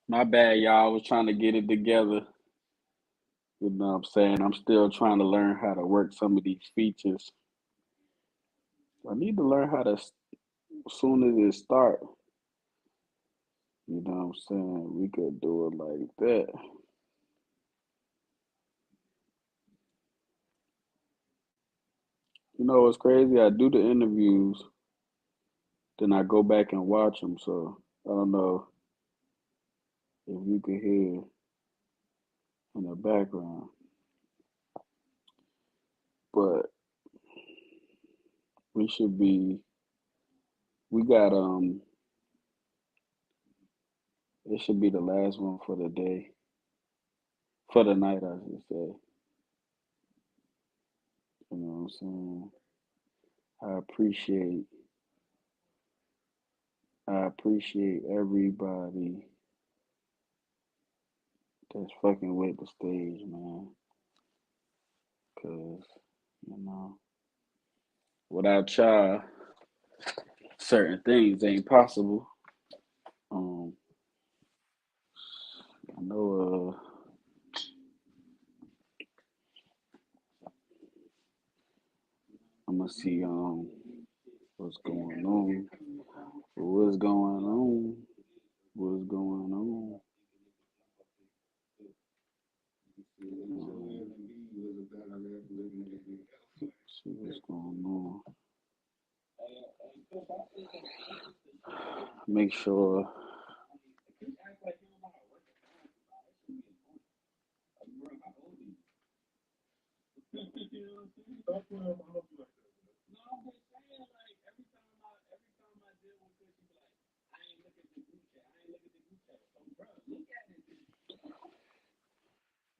My bad, y'all. I was trying to get it together. You know what I'm saying? I'm still trying to learn how to work some of these features. I need to learn how to, as soon as it start, you know what I'm saying? We could do it like that. You know what's crazy? I do the interviews, then I go back and watch them. So I don't know if you could hear in the background, but we should be. We got it should be the last one for the day, for the night, I should say. You know what I'm saying? I appreciate I appreciate everybody that's fucking with the stage, man. Cause you know, without y'all, certain things ain't possible. Um, I know. I'm gonna see what's going on. What's going on? What's going on? See what's going on. Make sure.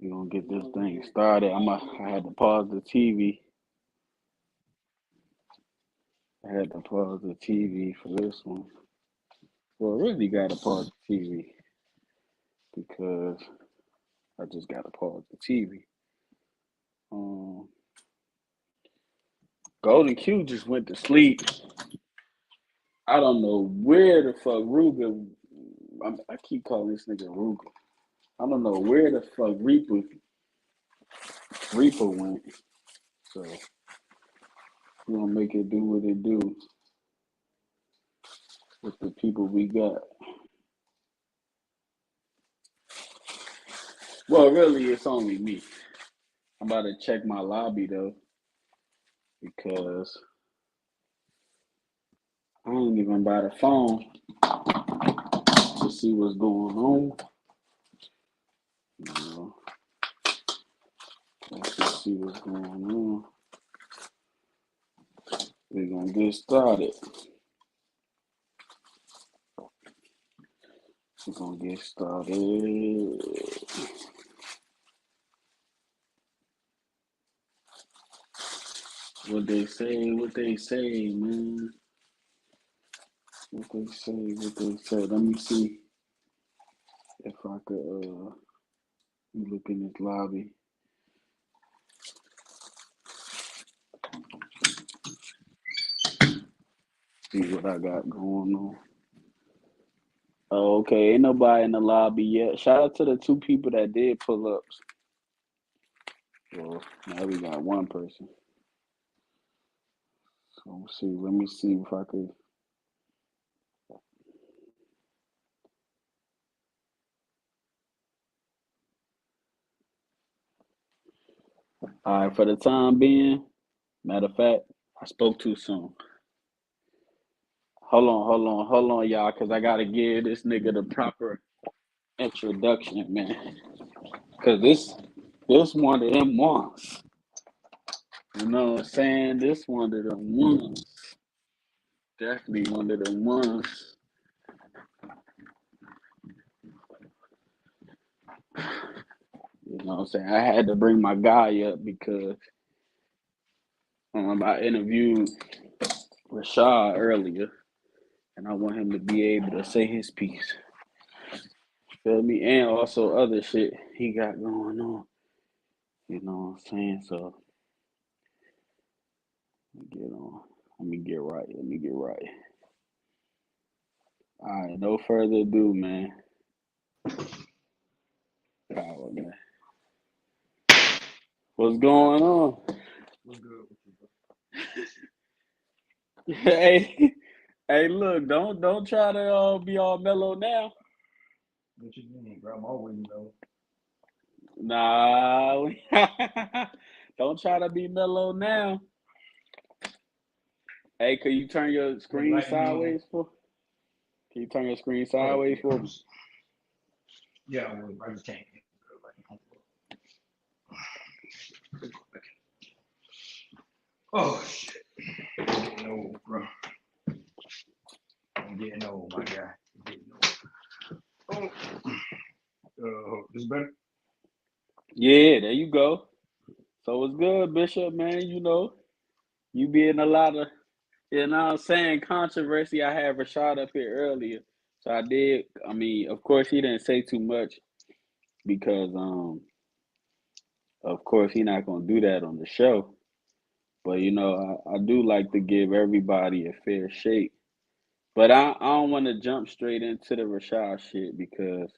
We're gonna get this thing started. I had to pause the TV. I had to pause the TV for this one. Well, I really gotta pause the TV because I just gotta pause the TV. Um, Golden Q just went to sleep. I don't know where the fuck Ruger. I keep calling this nigga Ruger. I don't know where the fuck Reaper went. So we gonna make it do what it do with the people we got. Well, really, it's only me. I'm about to check my lobby though because I ain't even by the phone to see what's going on. You know, let's just see what's going on. We're gonna get started. We're gonna get started. What they say, man. What they say. Let me see if I could look in this lobby. See what I got going on. Oh, okay. Ain't nobody in the lobby yet. Shout out to the two people that did pull ups. Well, now we got one person. So let me see if I could. All right, for the time being, matter of fact, I spoke too soon. Hold on, y'all, because I got to give this nigga the proper introduction, man. Because this one of them ones. You know what I'm saying? This one of them ones. Definitely one of them ones. You know what I'm saying? I had to bring my guy up because I interviewed Rashad earlier, and I want him to be able to say his piece. Feel me? And also other shit he got going on. You know what I'm saying? So let me get on. Let me get right. Let me get right. All right, no further ado, man. Power, man. What's going on? What's good with you, bro? Hey, hey, look, don't try to be all mellow now. What you mean, bro? I'm always Nah, don't try to be mellow now. Hey, could you turn your screen enlighten me on. sideways for? Can you turn your screen Oh sideways yeah, for me? yeah. I just can't. Oh shit, I'm getting old, bro. I'm getting old, my guy. I'm getting old. This better. Yeah, there you go. So it's good, Bishop, man. You be in a lot of, I'm saying, controversy. I had Rashad up here earlier. So I did, I mean, of course he didn't say too much because of course he not gonna do that on the show. But I do like to give everybody a fair shake. But I don't want to jump straight into the Rashad shit because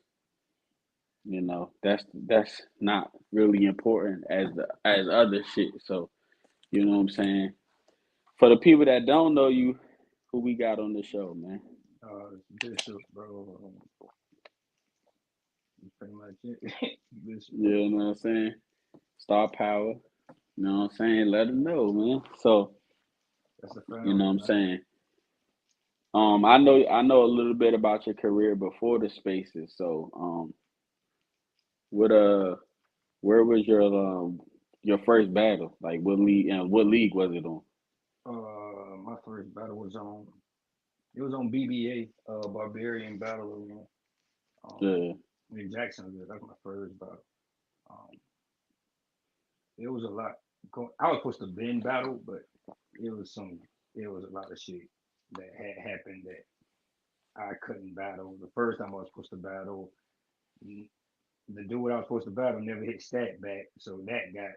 that's not really important as other shit. So you know what I'm saying. For the people that don't know you, who we got on the show, man? Bishop, bro. Pretty much it. Bishop. You know what I'm saying? Star Power. You know what I'm saying? Let them know, man. So That's the you know founder, what I'm man. saying. I know a little bit about your career before the spaces. So what where was your first battle? Like what league and what league was it on? My first battle was on. It was on BBA, Barbarian Battle Arena, um, Yeah, in Jacksonville. That's my first battle. Um, it was a lot. I was supposed to been battle, but it was some. It was a lot of shit that had happened that I couldn't battle. The first time I was supposed to battle, the dude I was supposed to battle never hit stat back, so that got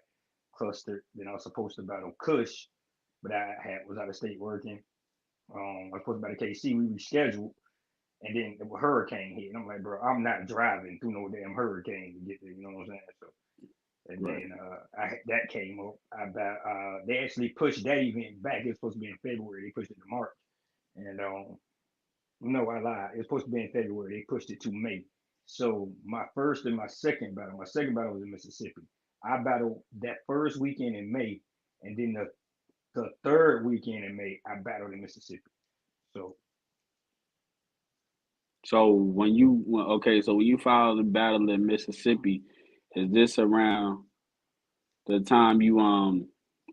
clustered. Then I was supposed to battle Kush, but I had was out of state working. I was supposed to battle KC. We rescheduled, and then the hurricane hit. And I'm like, bro, I'm not driving through no damn hurricane to get there. You know what I'm saying? So, and right. then that came up. They actually pushed that event back. It was supposed to be in February. They pushed it to March. And no, I lied. It was supposed to be in February. They pushed it to May. So my first and my second battle. My second battle was in Mississippi. I battled that first weekend in May, and then the third weekend in May, I battled in Mississippi. So So when you filed the battle in Mississippi, is this around the time you on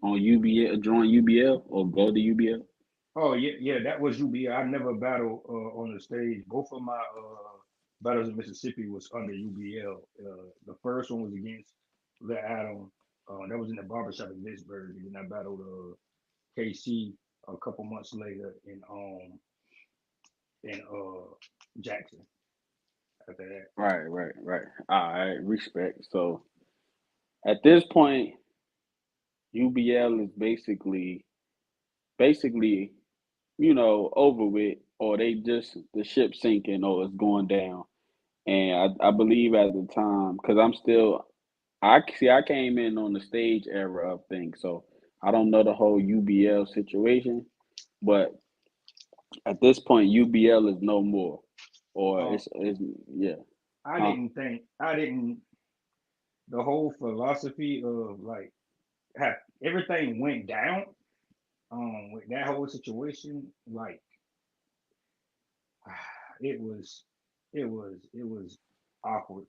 UBL join UBL or go to UBL? oh yeah, yeah, that was UBI. I never battled on the stage. Both of my battles in Mississippi was under UBL. The first one was against Le Adam. That was in the barbershop in Vicksburg. And then I battled KC a couple months later in Jackson after that. Right. All right, respect. So at this point, UBL is basically over with, or they just the ship sinking or it's going down. And I believe at the time, because I came in on the stage era of things, so I don't know the whole UBL situation, but at this point, UBL is no more, or Uh, it's yeah, I huh? didn't think I didn't the whole philosophy of like have everything went down with that whole situation like it was it was awkward.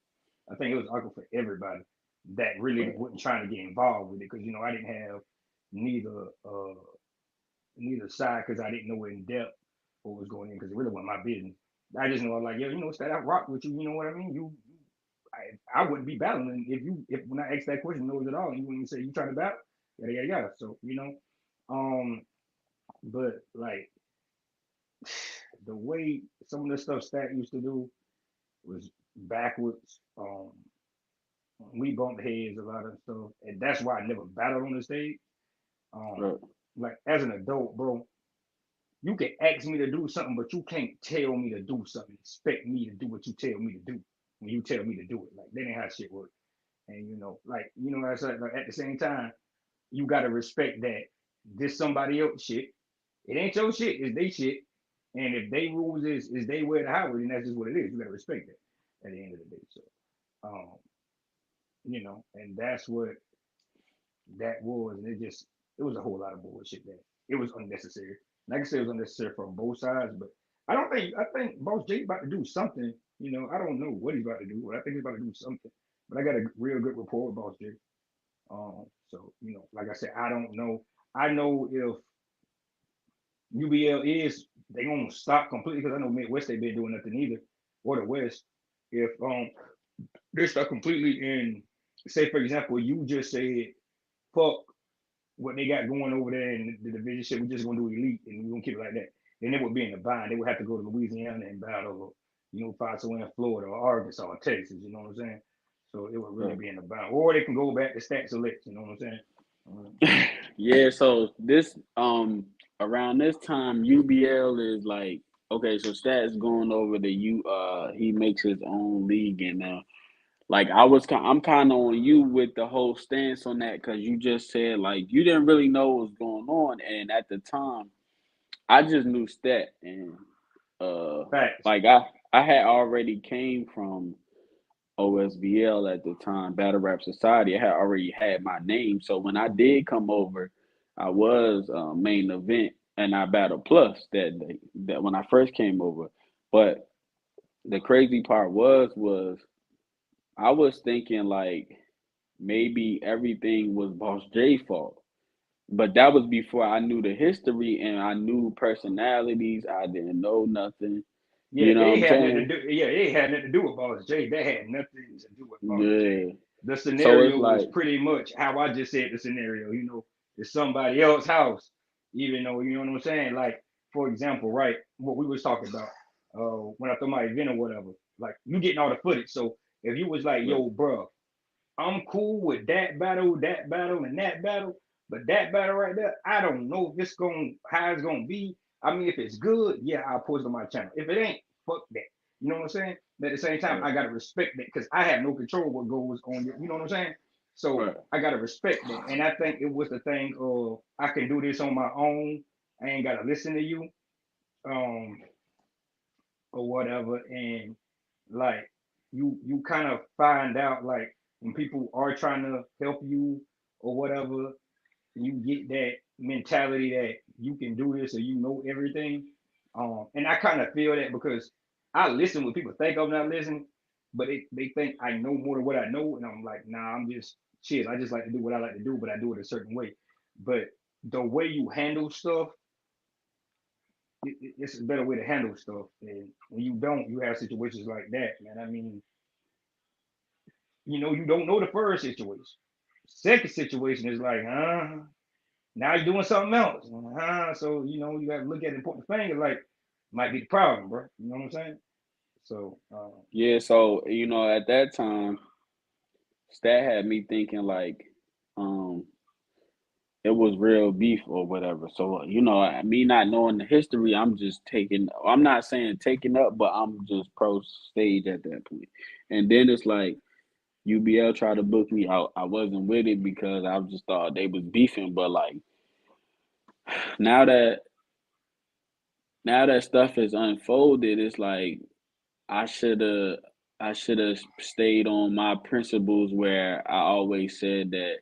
I think it was awkward for everybody that really Right, wasn't trying to get involved with it because I didn't have neither neither side because I didn't know in depth what was going in because it really wasn't my business. I just know I'm like, yo, Stat, I rock with you. You know what I mean? I wouldn't be battling if when I asked that question, knows it all, you wouldn't say you trying to battle, yada yada yada. So but like the way some of the stuff Stat used to do was backwards. We bumped heads a lot of stuff, and that's why I never battled on the stage. Um, right, like as an adult, bro, you can ask me to do something, but you can't tell me to do something. Expect me to do what you tell me to do. when you tell me to do it. Like that ain't how shit work. And like I said, like, at the same time, you gotta respect that this somebody else shit. It ain't your shit, it's they shit. And if they rules is they wear the highway, then that's just what it is. You gotta respect that at the end of the day. So um, and that's what that was. And it was a whole lot of bullshit there. It was unnecessary. Like I said, it was unnecessary from both sides, but I think Boss J about to do something. I don't know what he's about to do, but I think he's about to do something. But I got a real good rapport with Boss J. So like I said, I don't know. I know if UBL is they gonna stop completely because I know Midwest they been doing nothing either, or the West. If they start completely in, say for example, you just said fuck what they got going over there in the division shit, we're just gonna do elite and we're gonna keep it like that. Then they would be in the bind. They would have to go to Louisiana and battle, fight somewhere in Florida or Arkansas or Texas. You know what I'm saying? So it would really be in the bind. Or they can go back to Stats Select. You know what I'm saying? Yeah, so this around this time UBL is like okay, so Stats going over to he makes his own league and like I'm kind of on you with the whole stance on that because you just said like you didn't really know what was going on and at the time I just knew Stat and Facts. like I had already came from OSBL at the time, Battle Rap Society. I had already had my name. So when I did come over, I was main event and I battled plus that day, that when I first came over. But the crazy part was I was thinking like maybe everything was Boss J's fault. But that was before I knew the history and I knew personalities. I didn't know nothing. Yeah, You know what it I'm had nothing to saying? do. Yeah, it had nothing to do with Boss J. That had nothing to do with Boss J. Yeah. The So it's scenario was like, pretty much how I just said the scenario. It's somebody else's house, even though you know what I'm saying. Like for example, right, what we was talking about when I thought my event or whatever. Like you getting all the footage. So if you was like, right, yo, bro, I'm cool with that battle, and that battle. But that battle right there, I don't know if it's going how it's gonna be. I mean, if it's good, yeah, I'll post it on my channel. If it ain't, fuck that. You know what I'm saying? But at the same time, right, I gotta respect that because I have no control what goes on. You know what I'm saying? So right. I gotta respect that. And I think it was the thing of I can do this on my own. I ain't gotta listen to you, um, or whatever. And like you kind of find out like when people are trying to help you or whatever, you get that mentality that you can do this or you know everything. And I kind of feel that because I listen when people think I'm not listening, but they think I know more than what I know, and I'm like, nah, I'm just chill. I just like to do what I like to do, but I do it a certain way. But the way you handle stuff, it's a better way to handle stuff. And when you don't, you have situations like that, man. I mean, you don't know the first situation. Second situation is like, now you're doing something else. So, you got to look at it and point the finger like, might be the problem, bro. You know what I'm saying? So, Yeah, so at that time, Stat had me thinking like, um, it was real beef or whatever. So me not knowing the history, I'm just taking. I'm not saying taking up, but I'm just pro stage at that point. And then it's like UBL tried to book me out. I wasn't with it because I just thought they was beefing. But like now that stuff is unfolded, it's like I should have stayed on my principles where I always said that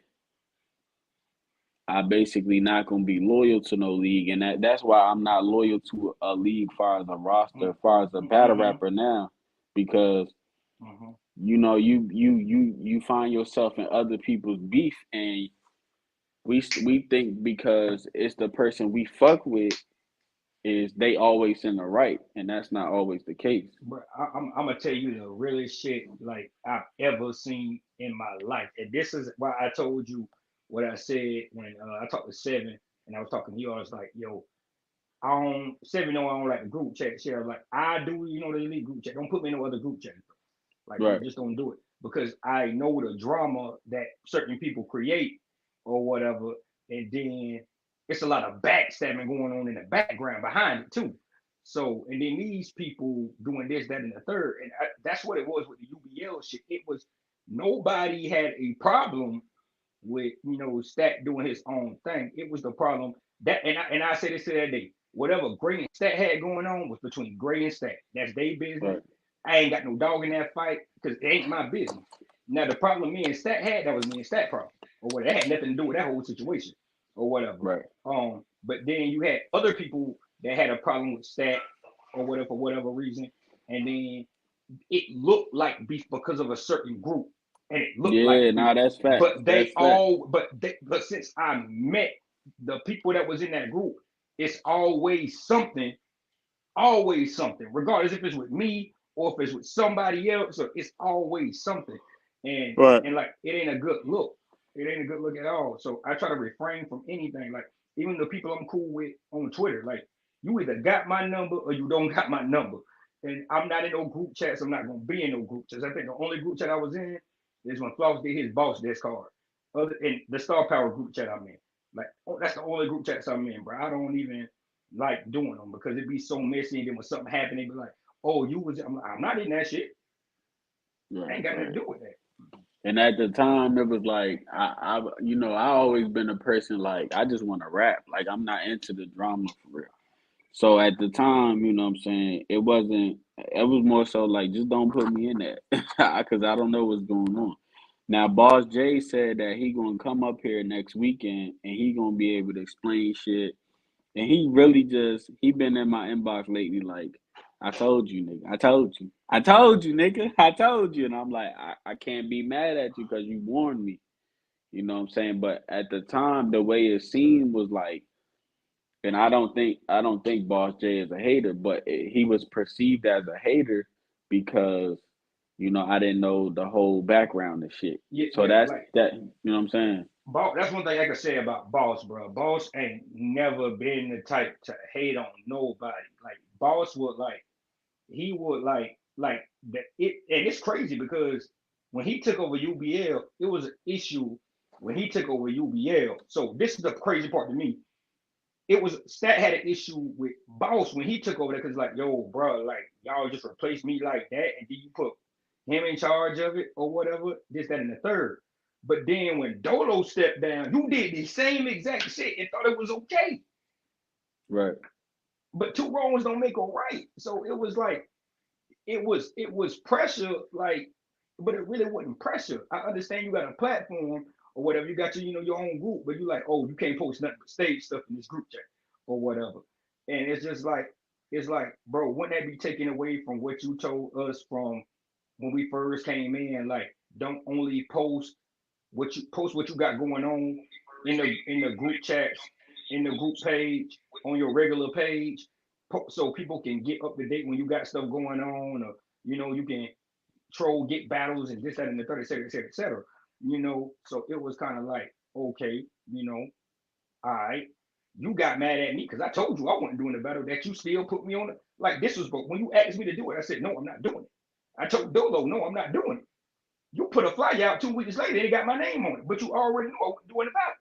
I basically not gonna be loyal to no league, and that's why I'm not loyal to a league far as a roster, far as a battle mm-hmm, rapper now, because mm-hmm. you find yourself in other people's beef, and we think because it's the person we fuck with is they always in the right, and that's not always the case. Bro, I'm gonna tell you the realest shit like I've ever seen in my life, and this is why I told you what I said when I talked to Seven and I was talking to you. I was like, yo, I don't Seven know I don't like the group chat share. Like I do, the elite group chat. Don't put me in no other group chat. Like Right. just don't do it because I know the drama that certain people create or whatever, and then it's a lot of backstabbing going on in the background behind it too. So and then these people doing this, that, and the third, and that's what it was with the UBL shit. It was nobody had a problem with Stat doing his own thing. It was the problem that, and I said this the other day. Whatever Gray and Stat had going on was between Gray and Stat. That's their business. Right. I ain't got no dog in that fight because it ain't my business. Now the problem me and Stat had, that was me and Stat problem, or whatever. That had nothing to do with that whole situation, or whatever. Right. But then you had other people that had a problem with Stat, or whatever, for whatever reason, and then it looked like beef because of a certain group, and it looked like Yeah, beef. nah, that's fact. But That's they fact. all, but since I met the people that was in that group, it's always something, regardless if it's with me or if it's with somebody else. So it's always something, and Right. like it ain't a good look. It ain't a good look at all. So I try to refrain from anything. Like even the people I'm cool with on Twitter, like you either got my number or you don't got my number. And I'm not in no group chats. I'm not gonna be in no group chats. I think the only group chat I was in is when Floss did his boss desk card. Other in the Star Power group chat I'm in. Like, oh, that's the only group chats I'm in, bro. I don't even like doing them because it'd be so messy. And then when something happened, they'd be like, "Oh, you was." I'm not in that shit. I Right. ain't got nothing Right. to do with that. And at the time, it was like I always been a person like I just want to rap. Like I'm not into the drama for real. So at the time, you know what I'm saying, it wasn't. It was more so like just don't put me in that because I don't know what's going on. Now, Boss J said that he gonna come up here next weekend and he gonna be able to explain shit. And he really just he been in my inbox lately like, I told you, nigga. I told you. I told you, nigga. I told you. And I'm like, I can't be mad at you because you warned me. You know what I'm saying? But at the time, the way it seemed was like, and I don't think Boss J is a hater, but he was perceived as a hater because I didn't know the whole background and shit. Yeah, So yeah. that's Like that. You know what I'm saying? Boss, that's one thing I can say about Boss, bro. Boss ain't never been the type to hate on nobody. Like Boss would like he would like that it, and it's crazy because when he took over UBL, it was an issue when he took over UBL. So this is the crazy part to me. It was Stat had an issue with Boss when he took over there because like, yo, bro, like y'all just replaced me like that, and then you put him in charge of it or whatever, this, that, and the third. But then when Dolo stepped down, you did the same exact shit and thought it was okay. Right. But two wrongs don't make a right. So it was like it was pressure, like, but it really wasn't pressure. I understand you got a platform or whatever, you got your own group, but you like, oh, you can't post nothing but stage stuff in this group chat or whatever. And it's just like bro, wouldn't that be taken away from what you told us from when we first came in? Like, don't only post what you got going on in the group chats, in the group page, on your regular page, so people can get up to date when you got stuff going on, or you can troll, get battles, and this, that, and the third, et cetera, et cetera, et cetera. So it was kind of like, okay, all right, you got mad at me because I told you I wasn't doing the battle, that you still put me on it. Like this was, but when you asked me to do it, I said no, I'm not doing it. I told Dolo, no, I'm not doing it. You put a flyer out 2 weeks later, and it got my name on it, but you already knew I was doing the battle.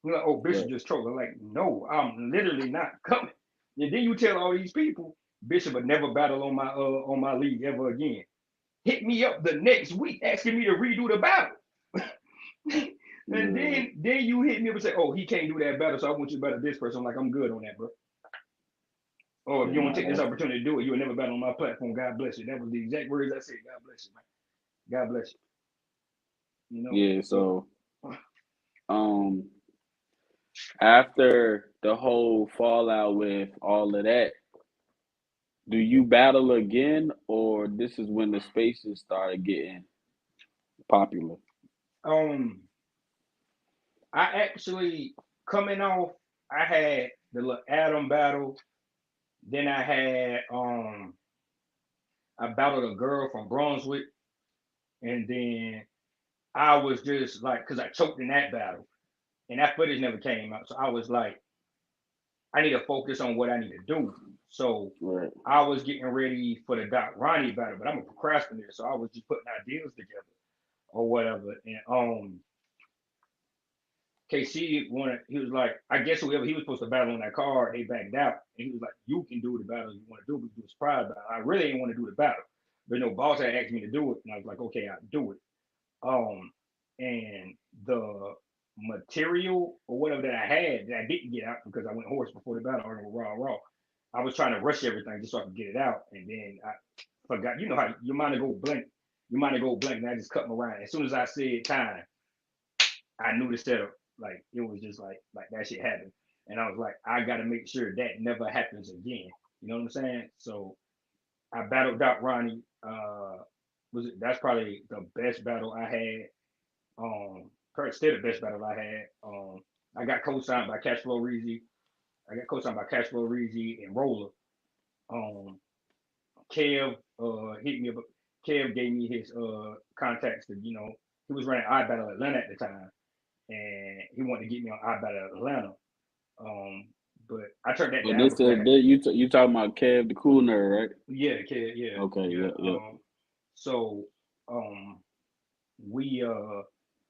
You're like, oh, Bishop Right. just trolling. Like, no, I'm literally not coming. And then you tell all these people, Bishop would never battle on my league ever again. Hit me up the next week asking me to redo the battle. And Yeah. then you hit me up and say, oh, he can't do that battle, so I want you to battle this person. I'm like, I'm good on that, bro. Or if Yeah. you want Nah. to take this opportunity to do it, you'll never battle on my platform. God bless you. That was the exact words I said. God bless you, man. God bless you. Yeah. So So um, after the whole fallout with all of that, do you battle again, or this is when the spaces started getting popular? um I actually, coming off, I had the little Adam battle. Then I battled a girl from Brunswick, and then I was just like, cause I choked in that battle, and that footage never came out. So I was like, I need to focus on what I need to do. So Right. I was getting ready for the Doc Ronnie battle, but I'm a procrastinator, so I was just putting ideas together or whatever. And KC wanted, he was like, I guess whoever he was supposed to battle on that card, they backed out. And he was like, you can do the battle you want to do, but do a surprise battle. I really didn't want to do the battle. But no, boss had asked me to do it, and I was like, okay, I'll do it. Um, and the material or whatever that I had that I didn't get out because I went horse before the battle or raw raw. I was trying to rush everything just so I could get it out, and then I forgot. You know how your mind will go blank. Your mind will go blank, and I just cut my around. As soon as I said time, I knew the setup. Like it was just like that shit happened, and I was like, I got to make sure that never happens again. You know what I'm saying? So I battled out Ronnie. Was it? That's probably the best battle I had. Probably still the best battle I had. I got co-signed by Cashflow Reezy. I got co-signed by Cashflow Reezy and Roller. Um, Kev hit me up. Kev gave me his contacts to he was running iBattle Atlanta at the time, and he wanted to get me on iBattle Atlanta. Um, but I turned that So down this because I had you talking about Kev the Cool Nerd, right? yeah, Kev, Okay, yeah. yeah, yeah. So we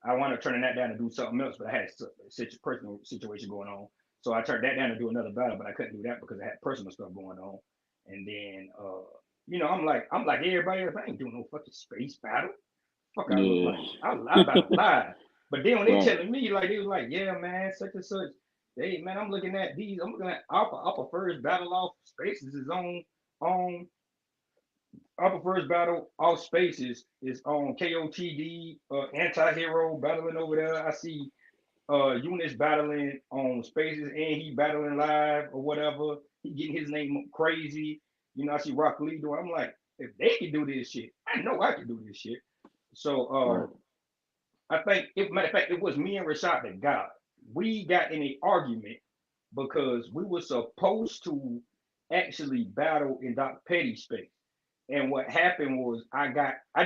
I wound up turning that down to do something else, but I had such a personal situation going on. So I turned that down to do another battle, but I couldn't do that because I had personal stuff going on. And then I'm like everybody else, I ain't doing no fucking space battle. Fuck I look Yeah. like. I battle live. But then when they Right. telling me like they was like, yeah man, such and such. Hey man, I'm looking at Upper First Battle Off Spaces is on Upper First Battle Off Spaces is on KOTD, anti-hero battling over there. I see Eunice battling on Spaces and he battling live or whatever. He getting his name crazy. I see Rock Lee doing. I'm like, if they can do this shit, I know I can do this shit. So Right. I think, matter of fact, it was me and Rashad that we got in an argument because we were supposed to actually battle in Dr. Petty's space. And what happened was I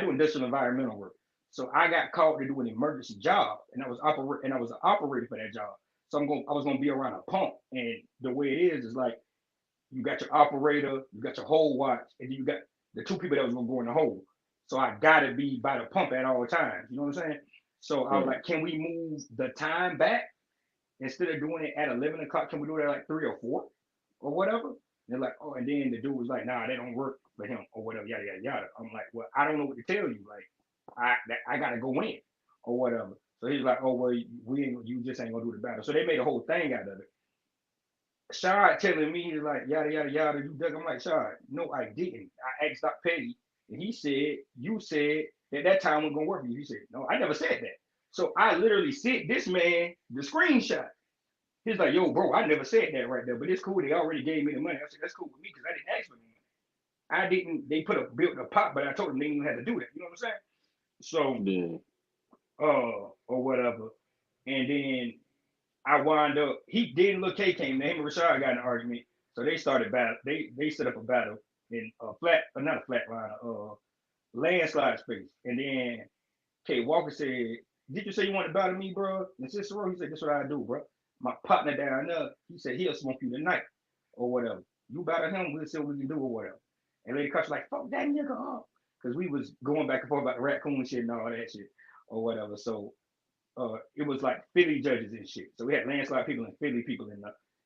do industrial environmental work. So I got called to do an emergency job and I was an operator for that job. So I was gonna be around a pump. And the way it is like you got your operator, you got your hole watch, and then you got the two people that was gonna go in the hole. So I gotta be by the pump at all times. You know what I'm saying? So I was Right. like, can we move the time back instead of doing it at 11 o'clock? Can we do it at like 3 or 4 or whatever? And they're like, oh, and then the dude was like, nah, they don't work for him or whatever, yada yada yada. I'm like, well, I don't know what to tell you. Like, I gotta go in or whatever. So he's like, oh well, you just ain't gonna do the battle. So they made a whole thing out of it. Shard telling me like yada yada yada. You dug. I'm like Shard. No, I didn't. I asked Doc Petty, and he said you said that time wasn't gonna work for you. He said no, I never said that. So I literally sent this man the screenshot. He's like, yo, bro, I never said that right there, but it's cool. They already gave me the money. I said that's cool with me because I didn't ask for the money. I didn't. They built a pot, but I told them they didn't have to do that. You know what I'm saying? So Yeah. or whatever. And then I wound up. He did look. K came. Him and Rashad got in an argument. So they started battle. They set up a battle in a flat, not a flat line, landslide space. And then K Walker said, "Did you say you want to battle me, bro?" And Cicero, he said, "This is what I do, bro. My partner down there, he said he'll smoke you tonight or whatever. You battle him, we'll see what we can do or whatever." And Lady Cuts like, "Fuck that nigga up," because we was going back and forth about the raccoon shit and all that shit or whatever. So it was like Philly judges and shit. So we had landslide people and Philly people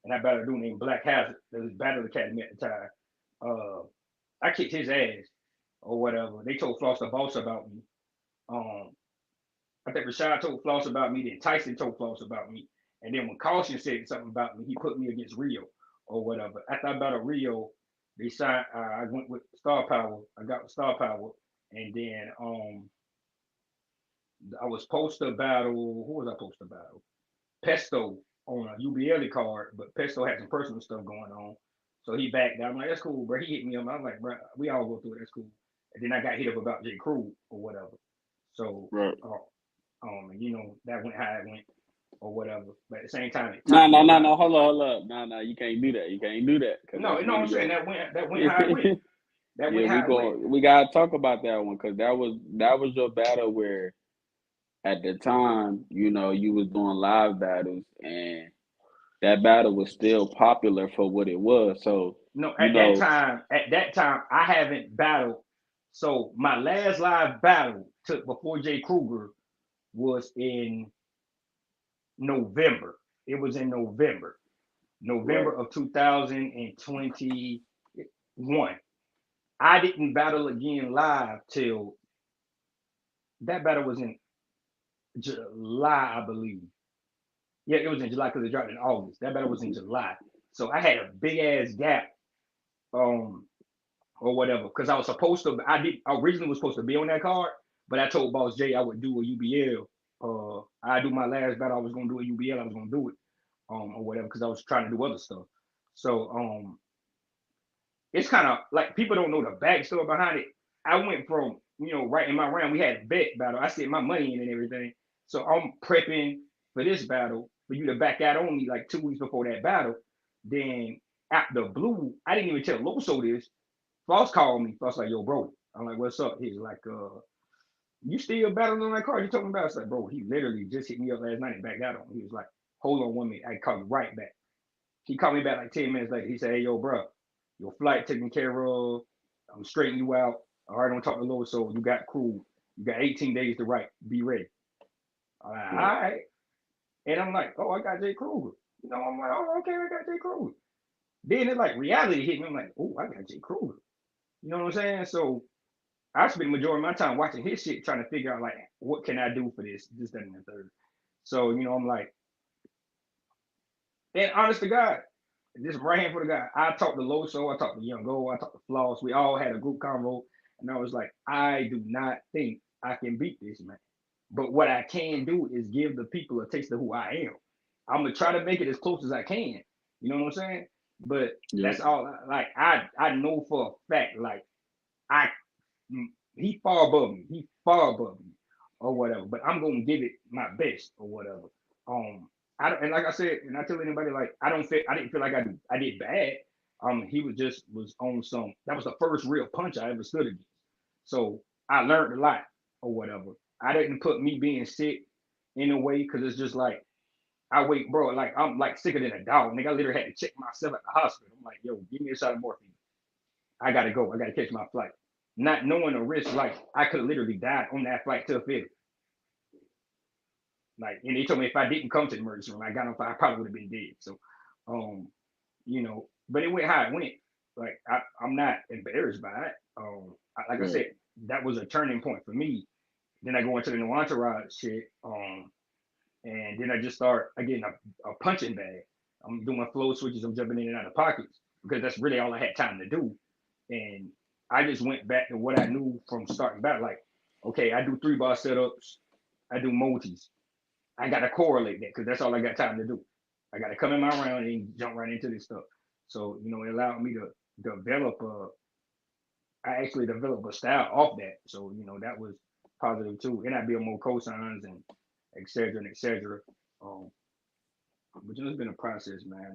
and I battled a dude named Black Hazard. That was Battle Academy at the time. Uh, I kicked his ass or whatever. They told Floss the boss about me. Um, I think Rashad told Floss about me. Then Tyson told Floss about me. And then when Caution said something about me, he put me against Rio or whatever. After I battled Rio, they signed. I went with Star Power. I got with Star Power, and then I was supposed to battle. Who was I supposed to battle? Pesto on a UBL card, but Pesto had some personal stuff going on. So he backed down. I'm like, that's cool, bro. He hit me up. I'm like, bro, we all go through it. That's cool. And then I got hit up about J. Crew or whatever. So, Right. that went how it went or whatever. But at the same time, it No, taught me no, a no, lot. no. Hold on. No. You can't do that. You can't do that because No, that's no, one I'm of saying your. that went how it went. That Yeah, went how it went. we gotta talk about that one because that was your battle where at the time you was doing live battles and that battle was still popular for what it was. So No, you know, at that time, I haven't battled. So my last live battle took before Jay Kruger was in November. It was in November right, of 2021. I didn't battle again live till that battle was in July, I believe. Yeah, it was in July because it dropped in August. That battle was in July. So I had a big ass gap, um, or whatever, because I was supposed to. I originally was supposed to be on that card, but I told Boss J I would do a UBL. I do my last battle. I was gonna do a UBL. I was gonna do it, or whatever, because I was trying to do other stuff. So it's kind of like people don't know the backstory behind it. I went from, right in my round, we had a bet battle. I set my money in and everything. So I'm prepping for this battle for you to back out on me like 2 weeks before that battle. Then out the blue, I didn't even tell Loso this. Floss called me. Floss like, yo, bro. I'm like, what's up? He's like, you still battling on that card you talking about? It's like, bro, he literally just hit me up last night and backed out on me. He was like, hold on 1 minute. I call you right back. He called me back like 10 minutes later. He said, hey, yo, bro, your flight taken care of. I'm straightening you out. All right, don't talk to Low, so you got crew. You got 18 days to write. Be ready. All right. All Right. right. And I'm like, oh, I got Jay Kruger. I'm like, oh, okay, I got Jay Kruger. Then it's like reality hit me. I'm like, oh, I got Jay Kruger. You know what I'm saying? So I spend the majority of my time watching his shit, trying to figure out like, what can I do for this, that, and the third. So, I'm like, and honest to God, this right hand for the guy. I talked to Loso, I talked to Young Go, I talked to Floss. We all had a group convo, and I was like, I do not think I can beat this man. But what I can do is give the people a taste of who I am. I'm gonna try to make it as close as I can. You know what I'm saying? But Yeah. that's all. Like I know for a fact, like I he far above me. He far above me, or whatever. But I'm gonna give it my best, or whatever. I don't, and like I said, and I tell anybody like I didn't feel like I did bad. He was on some. That was the first real punch I ever stood against. So I learned a lot, or whatever. I didn't put me being sick in a way because it's just like I wait, bro. Like I'm like sicker than a dog. Nigga, I literally had to check myself at the hospital. I'm like, yo, give me a shot of morphine. I gotta go. I gotta catch my flight. Not knowing the risk, like I could have literally died on that flight to Philly. Like, and they told me if I didn't come to the emergency room, I got on fire, I probably would have been dead. So, um, but it went how it went. Like, I'm not embarrassed by it. Like I Right. said, that was a turning point for me. Then I go into the new entourage shit, and then I just start again a punching bag. I'm doing my flow switches. I'm jumping in and out of pockets because that's really all I had time to do. And I just went back to what I knew from starting back. Like, okay, I do 3-bar setups. I do multis. I got to correlate that because that's all I got time to do. I got to come in my round and jump right into this stuff. So, it allowed me to develop I actually developed a style off that. So, that was positive too. And I build more cosigns and et cetera and et cetera. Um, but it's been a process, man.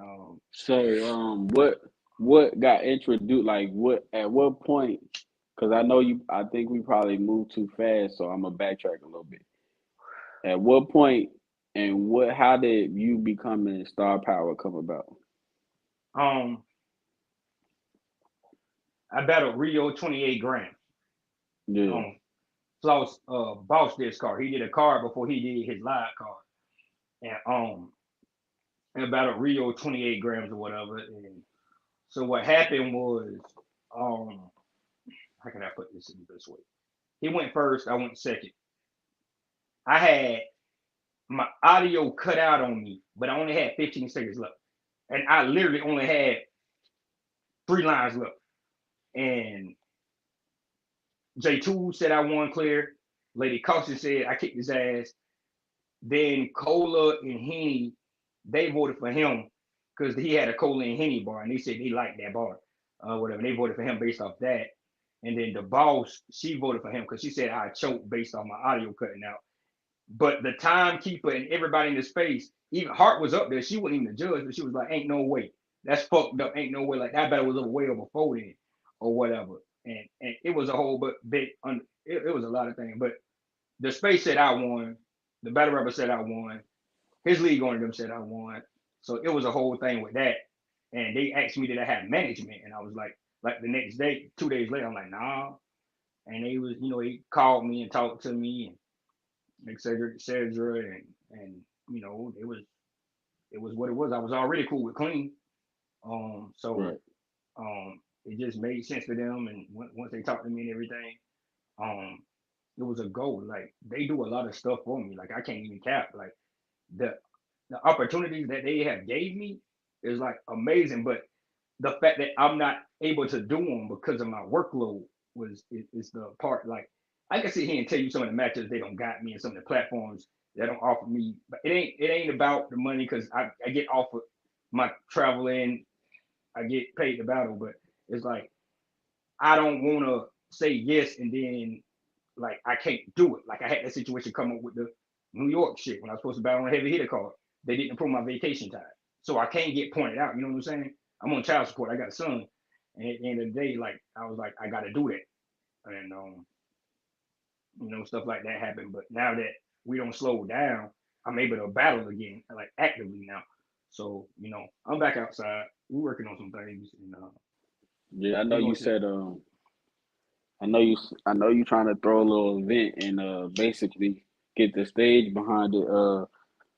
So, what got introduced? Like, what at what point? Because I know you. I think we probably moved too fast, so I'm gonna backtrack a little bit. At what point and what? How did you becoming star power come about? um, I battled Rio 28 grams. Yeah. Um, Floss, Boss did his card. He did a card before he did his live card. And battled Rio 28 grams or whatever. And so what happened was, um, how can I put this in this way? He went first, I went second. I had my audio cut out on me, but I only had 15 seconds left. And I literally only had 3 lines left. And J2 said I won clear. Lady Caution said I kicked his ass. Then Cola and Henny, they voted for him because he had a Cola and Henny bar, and they said they liked that bar, whatever. And they voted for him based off that. And then the boss, she voted for him because she said I choked based on my audio cutting out. But the timekeeper and everybody in the space, even Hart was up there. She wasn't even the judge, but she was like, "Ain't no way. That's fucked up. Ain't no way." Like that battle was over way over before then, or whatever. And it was a whole but big. It was a lot of things. But the space said I won. The battle rapper said I won. His league owner them said I won. So it was a whole thing with that. And they asked me did I have management, and I was like the next day, 2 days later, I'm like, nah. And they was, he called me and talked to me and et cetera, and it was what it was. I was already cool with clean. So Right. it just made sense for them. And once they talked to me and everything, um, it was a goal. Like they do a lot of stuff for me. Like I can't even cap. Like the the opportunities that they have gave me is like amazing. But the fact that I'm not able to do them because of my workload is the part. Like I can sit here and tell you some of the matches they don't got me and some of the platforms that don't offer me, but it ain't about the money because I get offered my traveling, I get paid to battle, but it's like I don't want to say yes and then like I can't do it. Like I had that situation come up with the New York shit when I was supposed to battle on a heavy hitter card. They didn't approve my vacation time, so I can't get pointed out. You know what I'm saying? I'm on child support. I got a son, and at the end of the day, like I was like I got to do that, and stuff like that happened. But now that we don't slow down, I'm able to battle again, like actively now. So I'm back outside. We're working on some things, and Yeah, I know they you gonna see. said I know you trying to throw a little event and basically get the stage behind it.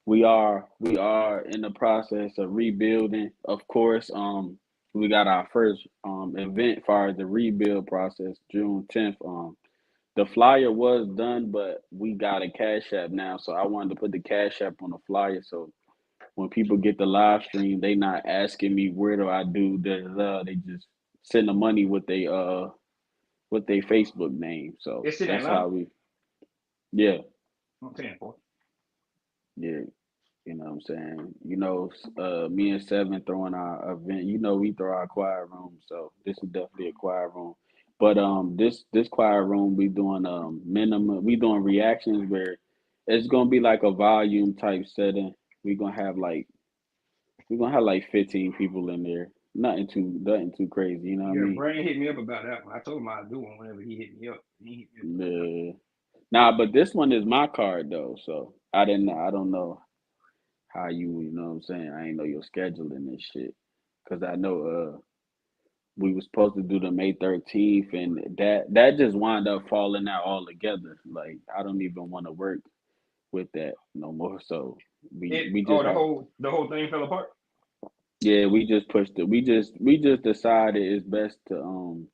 We are in the process of rebuilding. Of course, we got our first event far as the rebuild process, June 10th. The flyer was done, but we got a cash app now, so I wanted to put the cash app on the flyer so when people get the live stream, they not asking me where do I do this. They just send the money with their Facebook name. So It's in that's Atlanta. how we. Yeah, I'm paying for yeah. You know what I'm saying? Me and Seven throwing our event. We throw our quiet room, so this is definitely a quiet room. But this quiet room we doing minimum. We doing reactions where it's gonna be like a volume type setting. We gonna have like we're gonna have like 15 people in there. Nothing too crazy. You know what I Yeah, mean? Brain hit me up about that one. I told him I'd do one whenever he hit me up. He hit me up about that Yeah. Nah, but this one is my card though, so I didn't. I don't know how you know what I'm saying. I ain't know your schedule and this shit. Cause I know we was supposed to do the May 13th and that just wound up falling out altogether. Like I don't even want to work with that no more. So we one. we Oh, just the have whole thing fell apart. yeah, we just pushed it. We just decided it's best to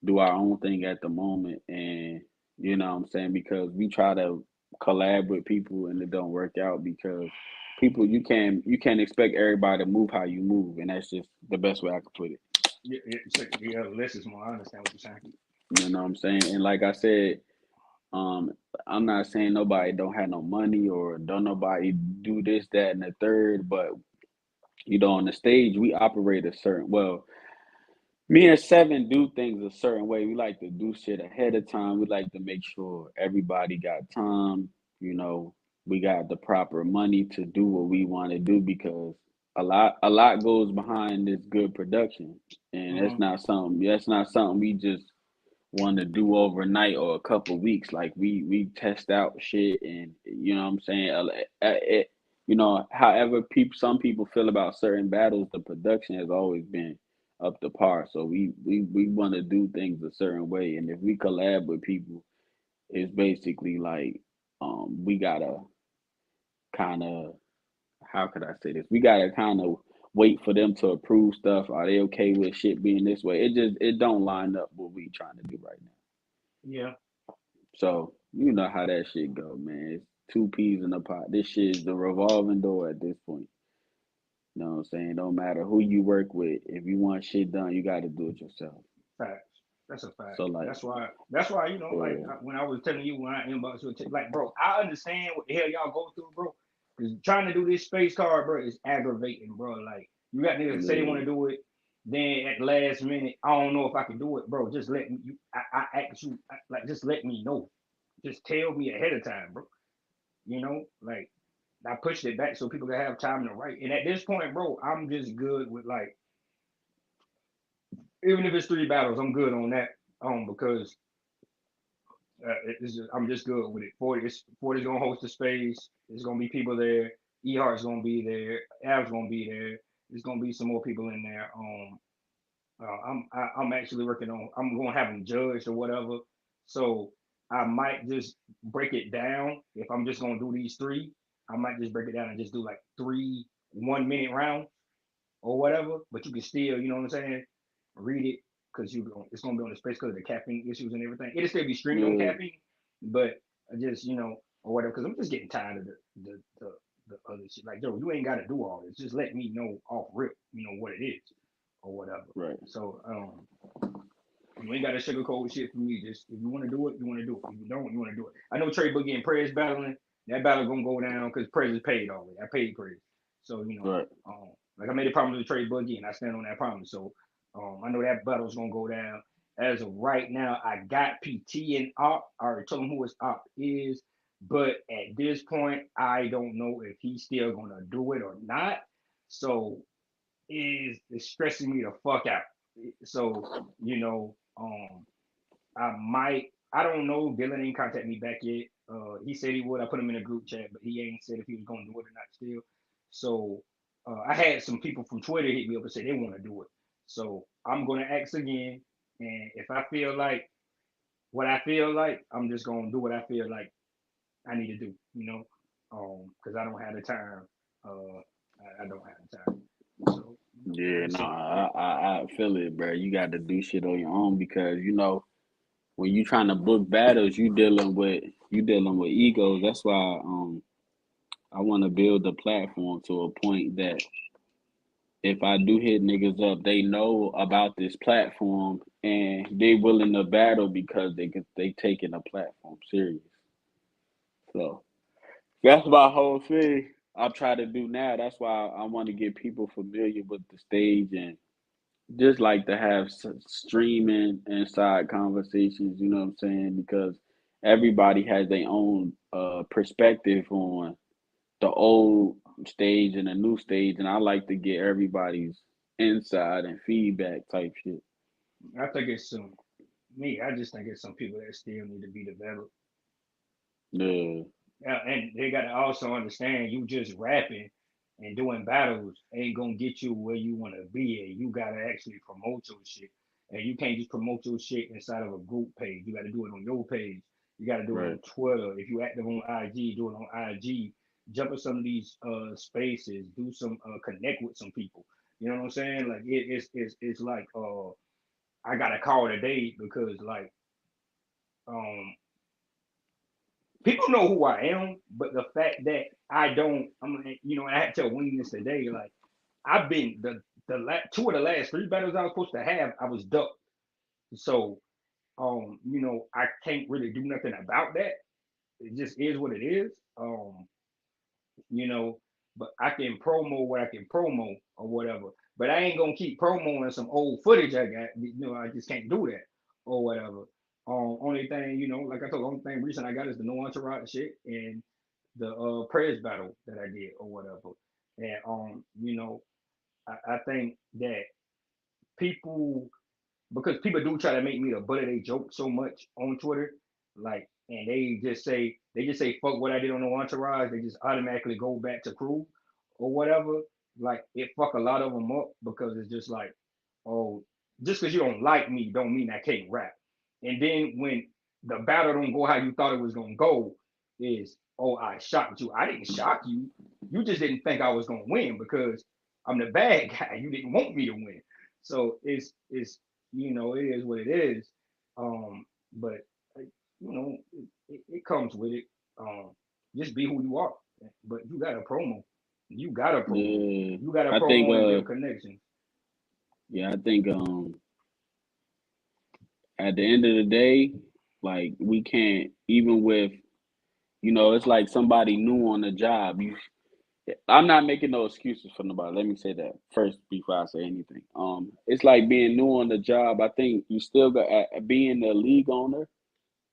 do our own thing at the moment and you know what I'm saying because we try to collab with people and it don't work out because people you can't expect everybody to move how you move and that's just the best way I could put it. Yeah, yeah, so, yeah, less is more. I understand what you're saying. You know what I'm saying? And like I said, um, I'm not saying nobody don't have no money or don't nobody do this, that, and the third, but on the stage we operate a certain well. Me and Seven do things a certain way. We like to do shit ahead of time. We like to make sure everybody got time. You know, we got the proper money to do what we want to do because a lot goes behind this good production, and Mm-hmm. that's not something we just want to do overnight or a couple weeks. Like we test out shit, and you know what I'm saying. However, some people feel about certain battles, the production has always been up to par. So we want to do things a certain way, and if we collab with people, it's basically like we gotta kind of how could I say this? We gotta kind of wait for them to approve stuff. Are they okay with shit being this way? It don't line up what we trying to do right now. Yeah, So you know how that shit go, man. It's two peas in a pot. This shit is the revolving door at this point. You know what I'm saying? Don't matter who you work with. If you want shit done, you got to do it yourself. facts. That's a fact. So like, That's why like yeah, when I was telling you when I inbox you, like, bro, I understand what the hell y'all go through, bro. Because trying to do this space card, bro, is aggravating, bro. Like you got niggas say they want yeah, to do it, then at the last minute, I don't know if I can do it, bro. Just let me. I ask you, like, just let me know. Just tell me ahead of time, bro. Like I pushed it back so people can have time to write. And at this point, bro, I'm just good with like even if it's 3 battles, I'm good on that. Because I'm just good with it. 40's gonna host the space. There's gonna be people there. Ehart's gonna be there. Av's gonna be there. There's gonna be some more people in there. I'm actually working on. I'm gonna have them judged or whatever. So I might just break it down. If I'm just gonna do these three, I might just break it down and just do like 3 1-minute rounds or whatever. But you can still, you know what I'm saying? read it because it's gonna be on the space because of the caffeine issues and everything. It'll still be streaming on Yeah, caffeine, but I just or whatever because I'm just getting tired of the other shit. Like, yo, you ain't got to do all this. Just let me know off rip, what it is or whatever. right. So you ain't got to sugarcoat shit for me. Just if you want to do it, you want to do it. If you don't, you want to do it. I know Trey Boogie and Prez battling. That battle gonna go down because Prez is paid already. I paid Prez, so Right. like I made a promise to Trey Boogie, and I stand on that promise. So I know that battle's gonna go down. As of right now, I got PT and Op. I already told him who his Op is, but at this point, I don't know if he's still gonna do it or not. So it's stressing me the fuck out. So I might. I don't know. Dylan ain't contact me back yet. He said he would. I put him in a group chat, but he ain't said if he was gonna do it or not still. So I had some people from Twitter hit me up and say they want to do it. So I'm gonna ask again, and if I feel like what I feel like, I'm just gonna do what I feel like I need to do. Because I don't have the time. I don't have the time. So Yeah, we'll no, see. I feel it, bro. You got to do shit on your own because when you trying to book battles, you dealing with egos. That's why I want to build the platform to a point that if I do hit niggas up, they know about this platform and they willing to battle because they taking the platform serious. So that's my whole thing. I try to do now. That's why I want to get people familiar with the stage and just like to have streaming and side conversations. You know what I'm saying? Because everybody has their own perspective on the old stage and the new stage, and I like to get everybody's inside and feedback type shit. I think it's some me. I just think it's some people that still need to be developed. Yeah, Yeah, and they got to also understand you just rapping and doing battles ain't gonna get you where you want to be at. You gotta actually promote your shit, and you can't just promote your shit inside of a group page. You got to do it on your page. You got to do it right. on Twitter. If you active on IG, do it on IG. Jump in some of these spaces. Do some connect with some people. You know what I'm saying? Like it's like I got a call today because like um people know who I am, but the fact that I don't, I had to tell Wayne this today. Like, I've been two of the last three battles I was supposed to have, I was ducked. So, I can't really do nothing about that. It just is what it is. You know, but I can promo what I can promo or whatever. But I ain't gonna keep promoting some old footage I got. I just can't do that or whatever. Only thing, like I told, the only thing recent I got is the no entourage shit and the prayers battle that I did or whatever. And I think that people because people do try to make me the butt of their joke so much on Twitter, like, and they just say fuck what I did on the entourage. They just automatically go back to crew or whatever. Like it fuck a lot of them up because it's just like, oh, just because you don't like me don't mean I can't rap. And then when the battle don't go how you thought it was gonna go, is oh I shocked you. I didn't shock you. You just didn't think I was gonna win because I'm the bad guy. You didn't want me to win. So it is what it is. But it comes with it. Um, just be who you are. But you got a promo. You got a promo. Yeah, You got a I think. promo and build connections. Yeah, I think. At the end of the day, like we can't even with it's like somebody new on the job. I'm not making no excuses for nobody. Let me say that first before I say anything. It's like being new on the job. I think you still got being the league owner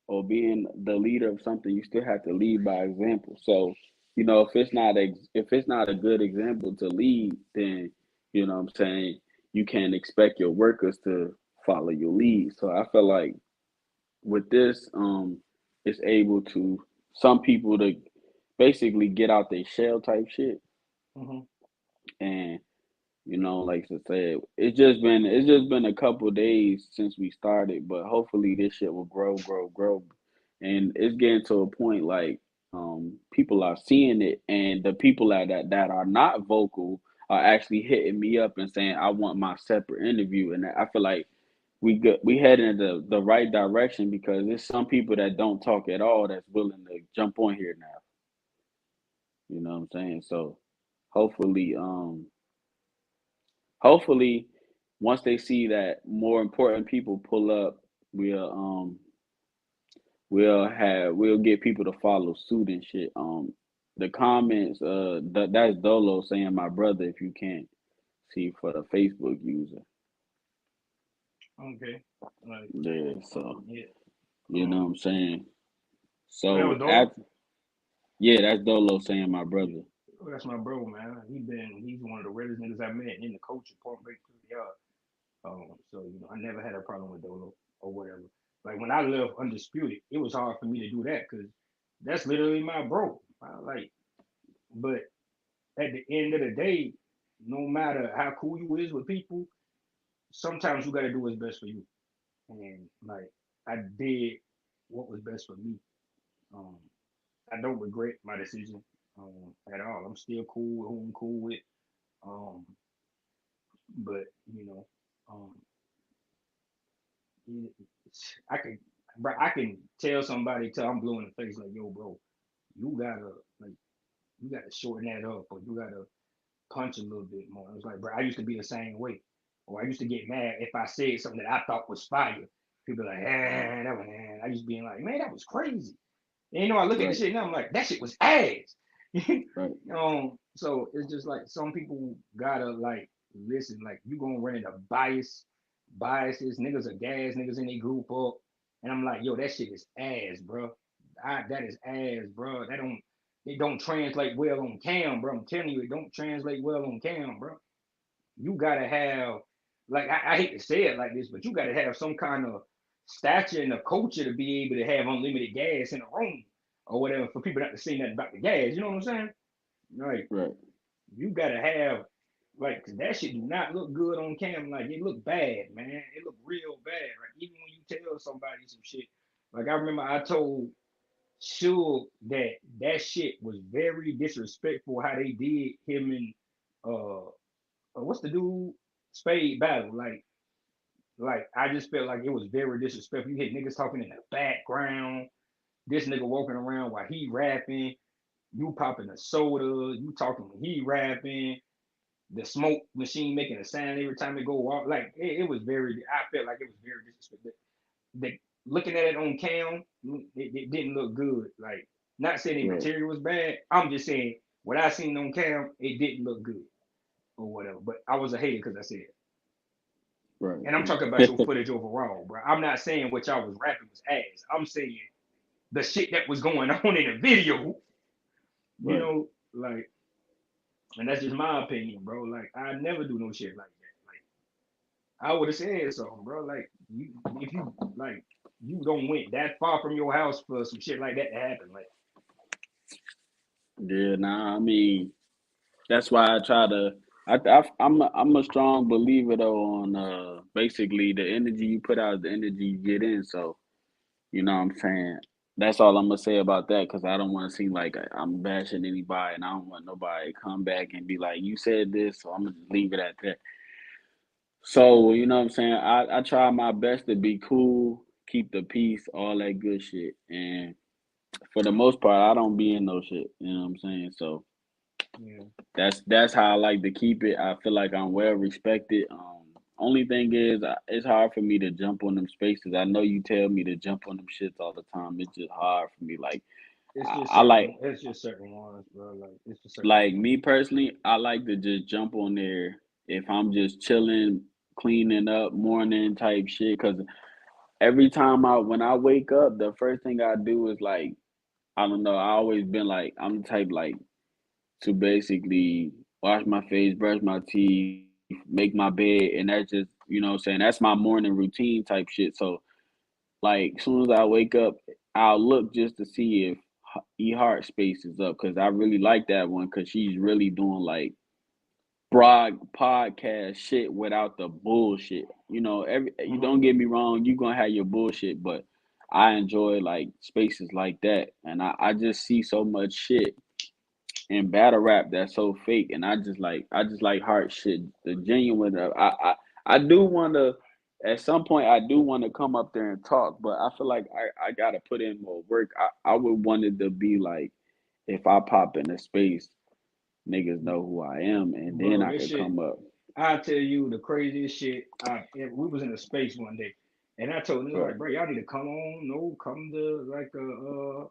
or being the leader of something. You still have to lead by example. So if it's not a good example to lead, then what I'm saying you can't expect your workers to follow your lead. So I feel like with this, it's able to some people to basically get out their shell type shit Hmm. and like I said, it's just been a couple of days since we started, but hopefully this shit will grow, grow, grow, and it's getting to a point like people are seeing it, and the people that are not vocal, are actually hitting me up and saying I want my separate interview, and I feel like we head in the right direction because there's some people that don't talk at all that's willing to jump on here now. You know what I'm saying? So hopefully, hopefully, once they see that more important people pull up, we'll we'll get people to follow suit and shit. The comments, that's Dolo saying my brother if you can't see for the Facebook user. Okay. Like, Yeah, so yeah. you know what I'm saying. Oh, that So was Dolo. after, yeah, that's Dolo saying my brother. Oh, that's my bro, man. He's one of the realest niggas I met in the culture, point break through the yard. So I never had a problem with Dolo or whatever. Like when I left Undisputed, it was hard for me to do that because that's literally my bro. But at the end of the day, no matter how cool you is with people, sometimes you got to do what's best for you. And like I did what was best for me. Um, I don't regret my decision at all. I'm still cool with who I'm cool with. Um, but you know, um, I can, bro, I can tell somebody till I'm blue in the face like, yo, bro, you gotta like, you gotta shorten that up, or you gotta punch a little bit more. I was like, bro, I used to be the same way, or I used to get mad if I said something that I thought was fire. People like, that was, I used to be like, man, that was crazy. And I look at the Right, shit now, I'm like, that shit was ass. right, So it's just like some people gotta like listen, like you gonna run into biases, niggas are gas, niggas in their group up. And I'm like, yo, that shit is ass, bro. That is ass, bro. It don't translate well on cam, bro. I'm telling you, it don't translate well on cam, bro. You gotta have like I hate to say it like this, but you gotta have some kind of stature and a culture to be able to have unlimited gas in a room or whatever for people not to say nothing about the gas. You know what I'm saying? Like right, you gotta have like 'cause that shit do not look good on cam. Like it look bad, man. It look real bad. Like even when you tell somebody some shit. Like I remember I told Suge that shit was very disrespectful how they did him and what's the dude Spade battle. Like I just felt like it was very disrespectful. You hit niggas talking in the background. This nigga walking around while he rapping. You popping a soda. You talking when he rapping. The smoke machine making a sound every time it go off. Like it was very. I felt like it was very disrespectful. Looking at it on cam, it didn't look good. Like not saying the right, material was bad. I'm just saying what I seen on cam, it didn't look good or whatever. But I was a hater because I said it. And I'm talking about right. your footage overall, bro. I'm not saying what y'all was rapping was ass. I'm saying the shit that was going on in the video, Right. like, and that's just my opinion, bro. Like, I never do no shit like that. Like, I would have said something, bro. Like, if you like, you don't went that far from your house for some shit like that to happen. Like, Yeah, nah, I mean, that's why I try to. I'm a strong believer though on basically the energy you put out, the energy you get in. So you know what I'm saying. That's all I'm gonna say about that because I don't want to seem like I'm bashing anybody, and I don't want nobody to come back and be like, "You said this," so I'm gonna just leave it at that. So you know what I'm saying. I try my best to be cool, keep the peace, all that good shit, and for the most part, I don't be in no shit. You know what I'm saying. So yeah, that's how I like to keep it. I feel like I'm well respected. Only thing is, it's hard for me to jump on them spaces. I know you tell me to jump on them shits all the time. It's just hard for me. Like I like it's just certain ones, bro. Like, it's just certain like ones. me personally. I like to just jump on there if I'm just chilling, cleaning up, morning type shit. Cause every time when I wake up, the first thing I do is like I don't know. I always been like I'm the type like to basically wash my face, brush my teeth, make my bed, and that's just you know what I'm saying that's my morning routine type shit. So like as soon as I wake up, I'll look just to see if E Heart Space is up because I really like that one because she's really doing like broad podcast shit without the bullshit. You know, you Mm-hmm. don't get me wrong, you gonna have your bullshit, but I enjoy like spaces like that, and I just see so much shit in battle rap that's so fake, and I just like hard shit, the genuine. I do want to. At some point, I do want to come up there and talk, but I feel like I gotta put in more work. I would want it to be like if I pop in a space, niggas know who I am, and then Bro, I this could shit. come up. I tell you the craziest shit. We was in a space one day, and I told them like, Right. bro, y'all need to come on, no, come to like a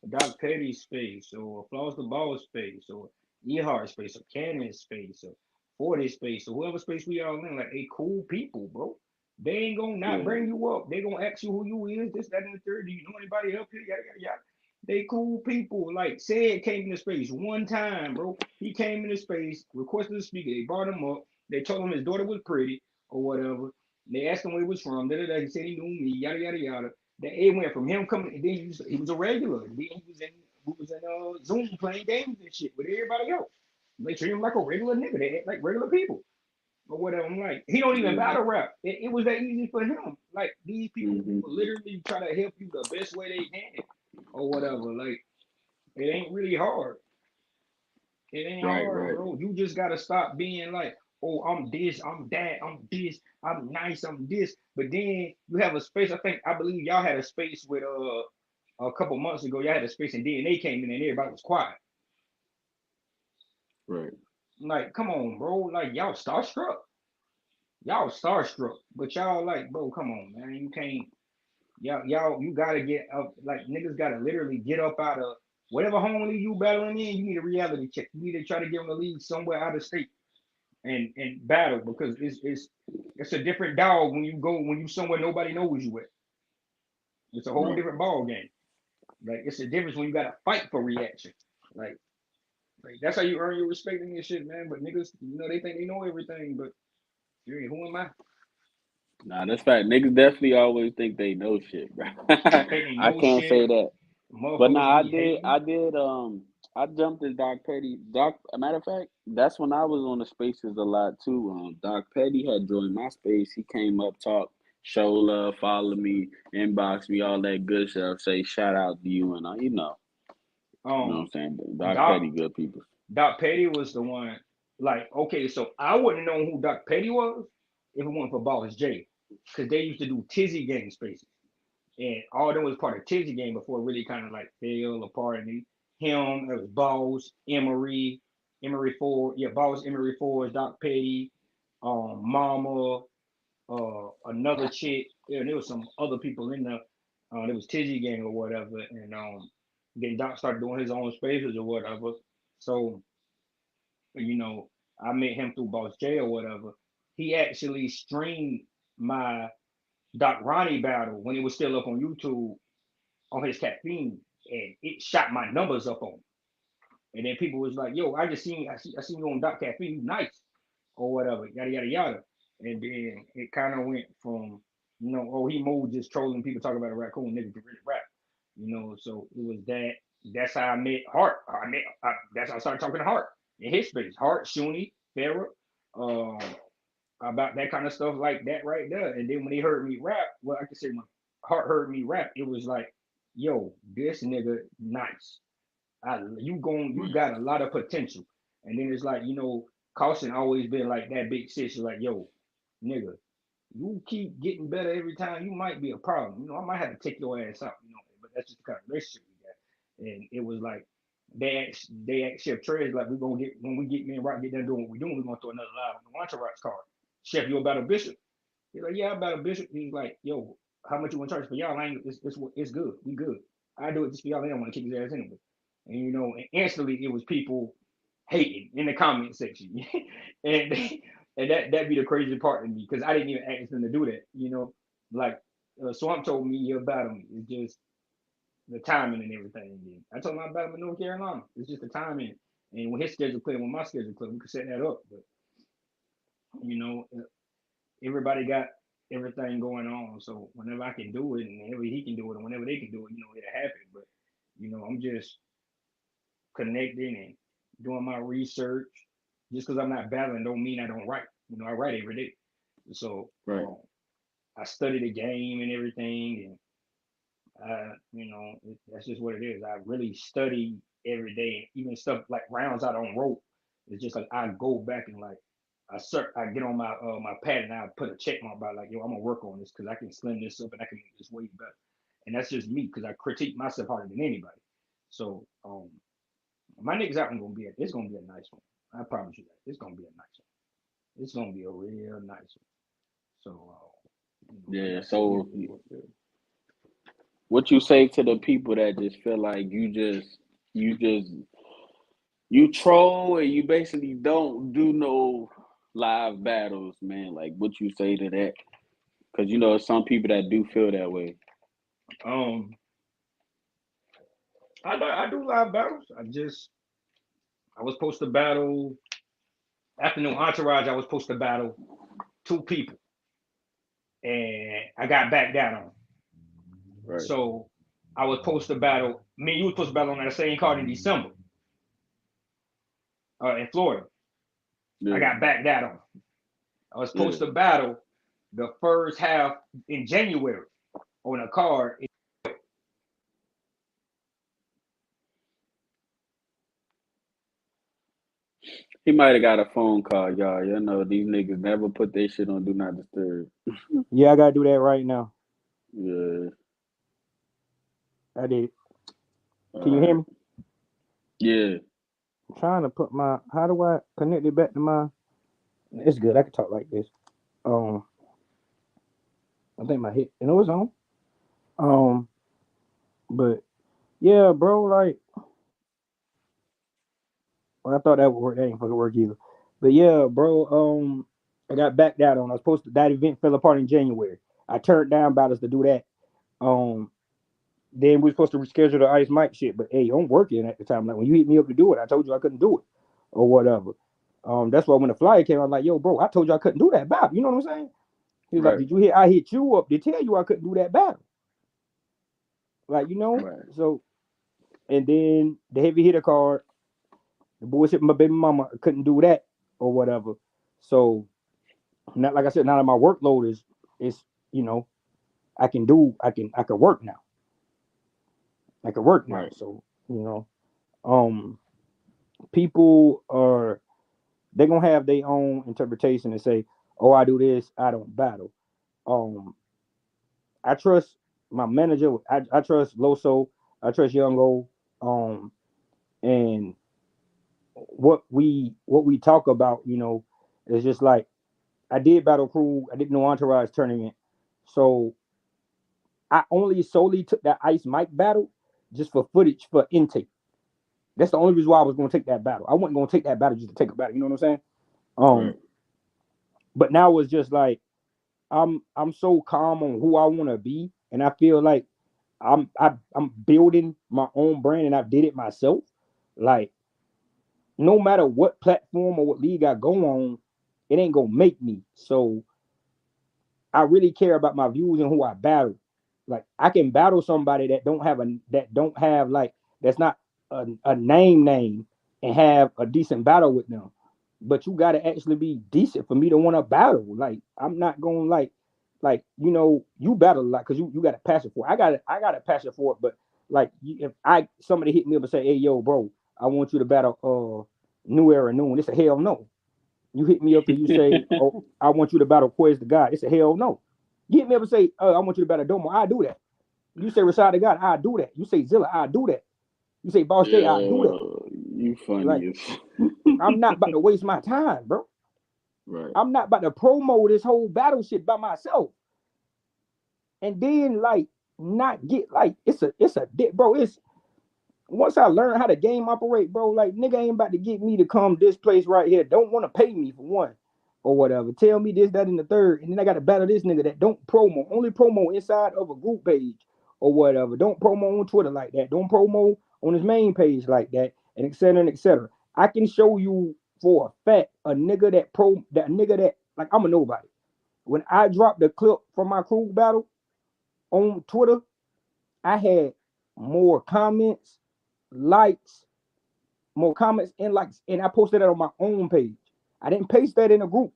Doc Petty space or a Floss the Ball space or Ehart space or Cannon space or 40 space or whoever space we all in. Like, they cool people, bro. They ain't gonna not Yeah. bring you up. They gonna ask you who you is, this, that, and the third. Do you know anybody up here? Yada yada yada. They cool people. Like, said came into space one time, bro. He came into space, requested to speak. They brought him up. They told him his daughter was pretty or whatever. They asked him where he was from. Da, da, da. He said he knew me. Yada yada yada. Then it went from him coming. Then he was a regular. Then he was in Zoom playing games and shit with everybody else. They treat him like a regular nigga. They act like regular people or whatever. I'm like, he don't even Yeah. battle rap. It was that easy for him. Like, these people Hmm. will literally try to help you the best way they can or whatever. Like, it ain't really hard. It ain't Right. hard, Right. bro. You just gotta stop being like, oh, I'm this, I'm that, I'm this, I'm nice, I'm this. But then you have a space. I believe y'all had a space with a couple months ago. Y'all had a space and DNA came in and everybody was quiet. Right. Like, come on, bro. Like, y'all starstruck. Y'all starstruck. But y'all like, bro, come on, man. You can't. Y'all, you gotta get up. Like, niggas gotta literally get up out of whatever home league you battling in. You need a reality check. You need to try to get on the league somewhere out of state and battle, because it's a different dog when you somewhere nobody knows you at. It's a whole Right. different ball game. Like, it's a difference when you gotta fight for reaction. Like, that's how you earn your respect in this shit, man. But niggas, they think they know everything, but who am I? Nah, that's fact. Niggas definitely always think they know shit, bro. Think they I know can't say shit. that. But Motherfuckers nah, I be did. hating. I did. I jumped in Doc Petty. Doc. A matter of fact, that's when I was on the spaces a lot too. Doc Petty had joined my space. He came up, talk, show love, follow me, inbox me, all that good stuff. Say shout out to you and you know what I'm Um, saying. Doc Doc Petty, good people. Doc Petty was the one. Like, okay, so I wouldn't know who Doc Petty was if it wasn't for Boss J, because they used to do Tizzy Gang spaces. And all of them was part of Tizzy Gang before it really kind of like fell apart. And him, it was Boss, Emery Ford, yeah, Boss, Emery Ford, Doc Petty, Mama, another chick, yeah, and there was some other people in there. There was Tizzy Gang or whatever, and then Doc started doing his own spaces or whatever. So, you know, I met him through Boss J or whatever. He actually streamed my Doc Ronnie battle when it was still up on YouTube on his caffeine, and it shot my numbers up on. And then people was like, "Yo, I seen you on Doc Caffeine, you nice or whatever, yada yada yada." And then it kind of went from, oh, he moved just trolling people talking about a raccoon nigga can really rap, So it was that. That's how I met Hart. That's how I started talking to Hart in his space. Hart, Shuni, Farrah, um, about that kind of stuff like that right there. And then when they heard me rap, well, I can say when Hart heard me rap, it was like, yo, this nigga nice. You Right. got a lot of potential. And then it's like, Caution always been like that big sis. Like, yo, nigga, you keep getting better every time, you might be a problem. I might have to take your ass out, but that's just the kind of relationship we got. And it was like they asked Chef Trez, like, we gonna get when we get me and Rock get done doing what we're doing, we're gonna throw another live on the Entourage card. Chef, you about a bishop? He's like, yeah, about a bishop. He's like, yo, how much you want to charge for y'all? I ain't, it's good. We good. I do it just for y'all. They don't want to kick his ass anyway. And and instantly it was people hating in the comment section, and that be the crazy part of me, because I didn't even ask them to do that. Like, Swamp told me about him. It's just the timing and everything. And I told him about him in North Carolina. It's just the timing. And when his schedule cleared, when my schedule cleared, we could set that up. But you know, everybody got everything going on. So whenever I can do it, and whenever he can do it, and whenever they can do it, it'll happen. But I'm just connecting and doing my research. Just because I'm not battling don't mean I don't write. I write every day. So Right. I study the game and everything, and that's just what it is. I really study. every day, even stuff like rounds out on rope. It's just like I go back and like I get on my pad and I put a check mark by like, yo, I'm gonna work on this because I can slim this up and I can make this way better. And that's just me because I critique myself harder than anybody. So my next album gonna be it's gonna be a nice one. I promise you that it's gonna be a nice one. It's gonna be a real nice one. So Yeah. like I said, So what you say to the people that just feel like you troll and you basically don't do no live battles, man? Like what you say to that? Because some people that do feel that way. um I do live battles. I was supposed to battle Afternoon Entourage. I was supposed to battle two people, and I got back down on. Right. So I was supposed to battle. Me, and you were supposed to battle on that same card in December, in Florida. I Yeah. got back down on. I was Yeah. supposed to battle the first half in January on a card. He might have got a phone call, y'all. You know these niggas never put their shit on do not disturb. Yeah, I gotta do that right now. Yeah. I did. All Can you hear right. me? Yeah. I'm trying to put my. How do I connect it back to my? It's good. I can talk like this. Um, I think my hit. It's on. Um, but yeah, bro. Like, well, I thought that would work. That ain't fucking work either. But yeah, bro. I got backed out on. I was supposed to. That event fell apart in January. I turned down battles to do that. Um, then we were supposed to reschedule the Ice Mike shit. But hey, I'm working at the time. Like when you hit me up to do it, I told you I couldn't do it or whatever. That's why when the flyer came, I was like, "Yo, bro, I told you I couldn't do that battle." You know what I'm saying? He was like, Right. "Did you hear? I hit you up to tell you I couldn't do that battle." Like Right. so. And then the heavy hitter card, the bullshit. My baby mama couldn't do that or whatever. So, not like I said, now that my workload is you know I can work now. I can work now. Right. So um, people are they're gonna have their own interpretation and say, "Oh, I do this, I don't battle." Um, I trust my manager. I trust Loso. I trust Young O. And what we talk about, is just like I did Battle Crew. I did no Entourage tournament, so I only solely took that Ice Mike battle just for footage for intake. That's the only reason why I was going to take that battle. I wasn't going to take that battle just to take a battle. You know what I'm saying? Right. But now it's just like I'm so calm on who I want to be, and I feel like I'm building my own brand, and I did it myself. Like no matter what platform or what league I go on, it ain't gonna make me. So I really care about my views and who I battle. Like I can battle somebody that don't have like that's not a name and have a decent battle with them. But you gotta actually be decent for me to want to battle. Like I'm not going like you battle a lot because you got a passion for it. I got a passion for it, but like if I somebody hit me up and say, "Hey yo, bro, I want you to battle New Era Noon," it's a hell no. You hit me up and you say, "Oh, I want you to battle Quez the God," it's a hell no. You hit me up and say, "Oh, I want you to battle Domo," I do that. You say Rashad the God, I do that. You say Zilla, I do that. You say Boss J, I do that. Yeah. You Like funny as. I'm not about to waste my time, bro. Right. I'm not about to promo this whole battle shit by myself. And then like not get like it's a bro. It's once I learn how the game operate, bro, like nigga ain't about to get me to come this place right here. Don't want to pay me for one or whatever. Tell me this, that, and the third, and then I got to battle this nigga that don't promo, only promo inside of a group page or whatever. Don't promo on Twitter like that. Don't promo on his main page like that, and et cetera and et cetera. I can show you for a fact that nigga that like I'm a nobody. When I dropped the clip from my crew battle on Twitter, I had more comments, likes, more comments and likes, and I posted that on my own page. I didn't paste that in a group.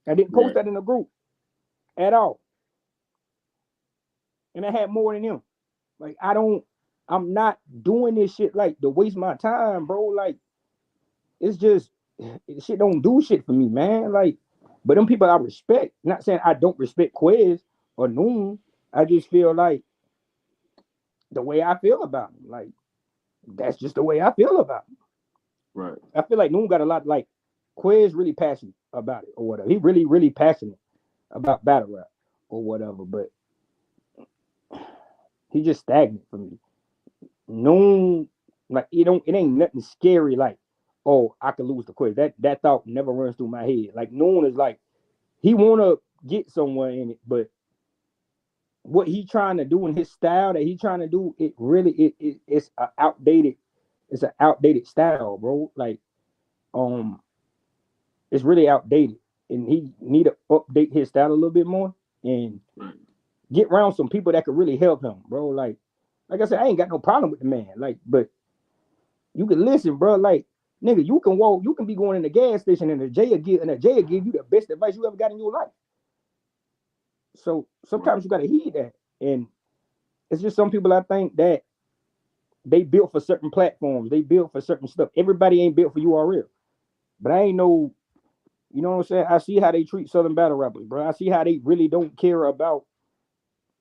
I didn't post Right. that in a group at all. And I had more than him. Like I don't. I'm not doing this shit like to waste my time, bro. Like it's just shit don't do shit for me, man. Like, but them people I respect. Not saying I don't respect Quez or Noon. I just feel like the way I feel about him. Like that's just the way I feel about him. Right. I feel like Noon got a lot like Quez really passionate about it or whatever. He really, really passionate about battle rap or whatever, but he just stagnant for me. Noon, like it ain't nothing scary like, oh, I could lose the quiz. That thought never runs through my head. Like Noon is like he wanna get somewhere in it, but what he trying to do in his style that he trying to do, it really it's an outdated style, bro. Like um it's really outdated. And he need to update his style a little bit more and Right. get around some people that could really help him, bro. Like I said, I ain't got no problem with the man. Like, but you can listen, bro. Like, nigga, you can be going in the gas station and the J will give you the best advice you ever got in your life. So Right. sometimes you gotta heed that. And it's just some people I think that they built for certain platforms, they built for certain stuff. Everybody ain't built for URL. But I ain't no, you know what I'm saying? I see how they treat Southern battle rappers, bro. I see how they really don't care about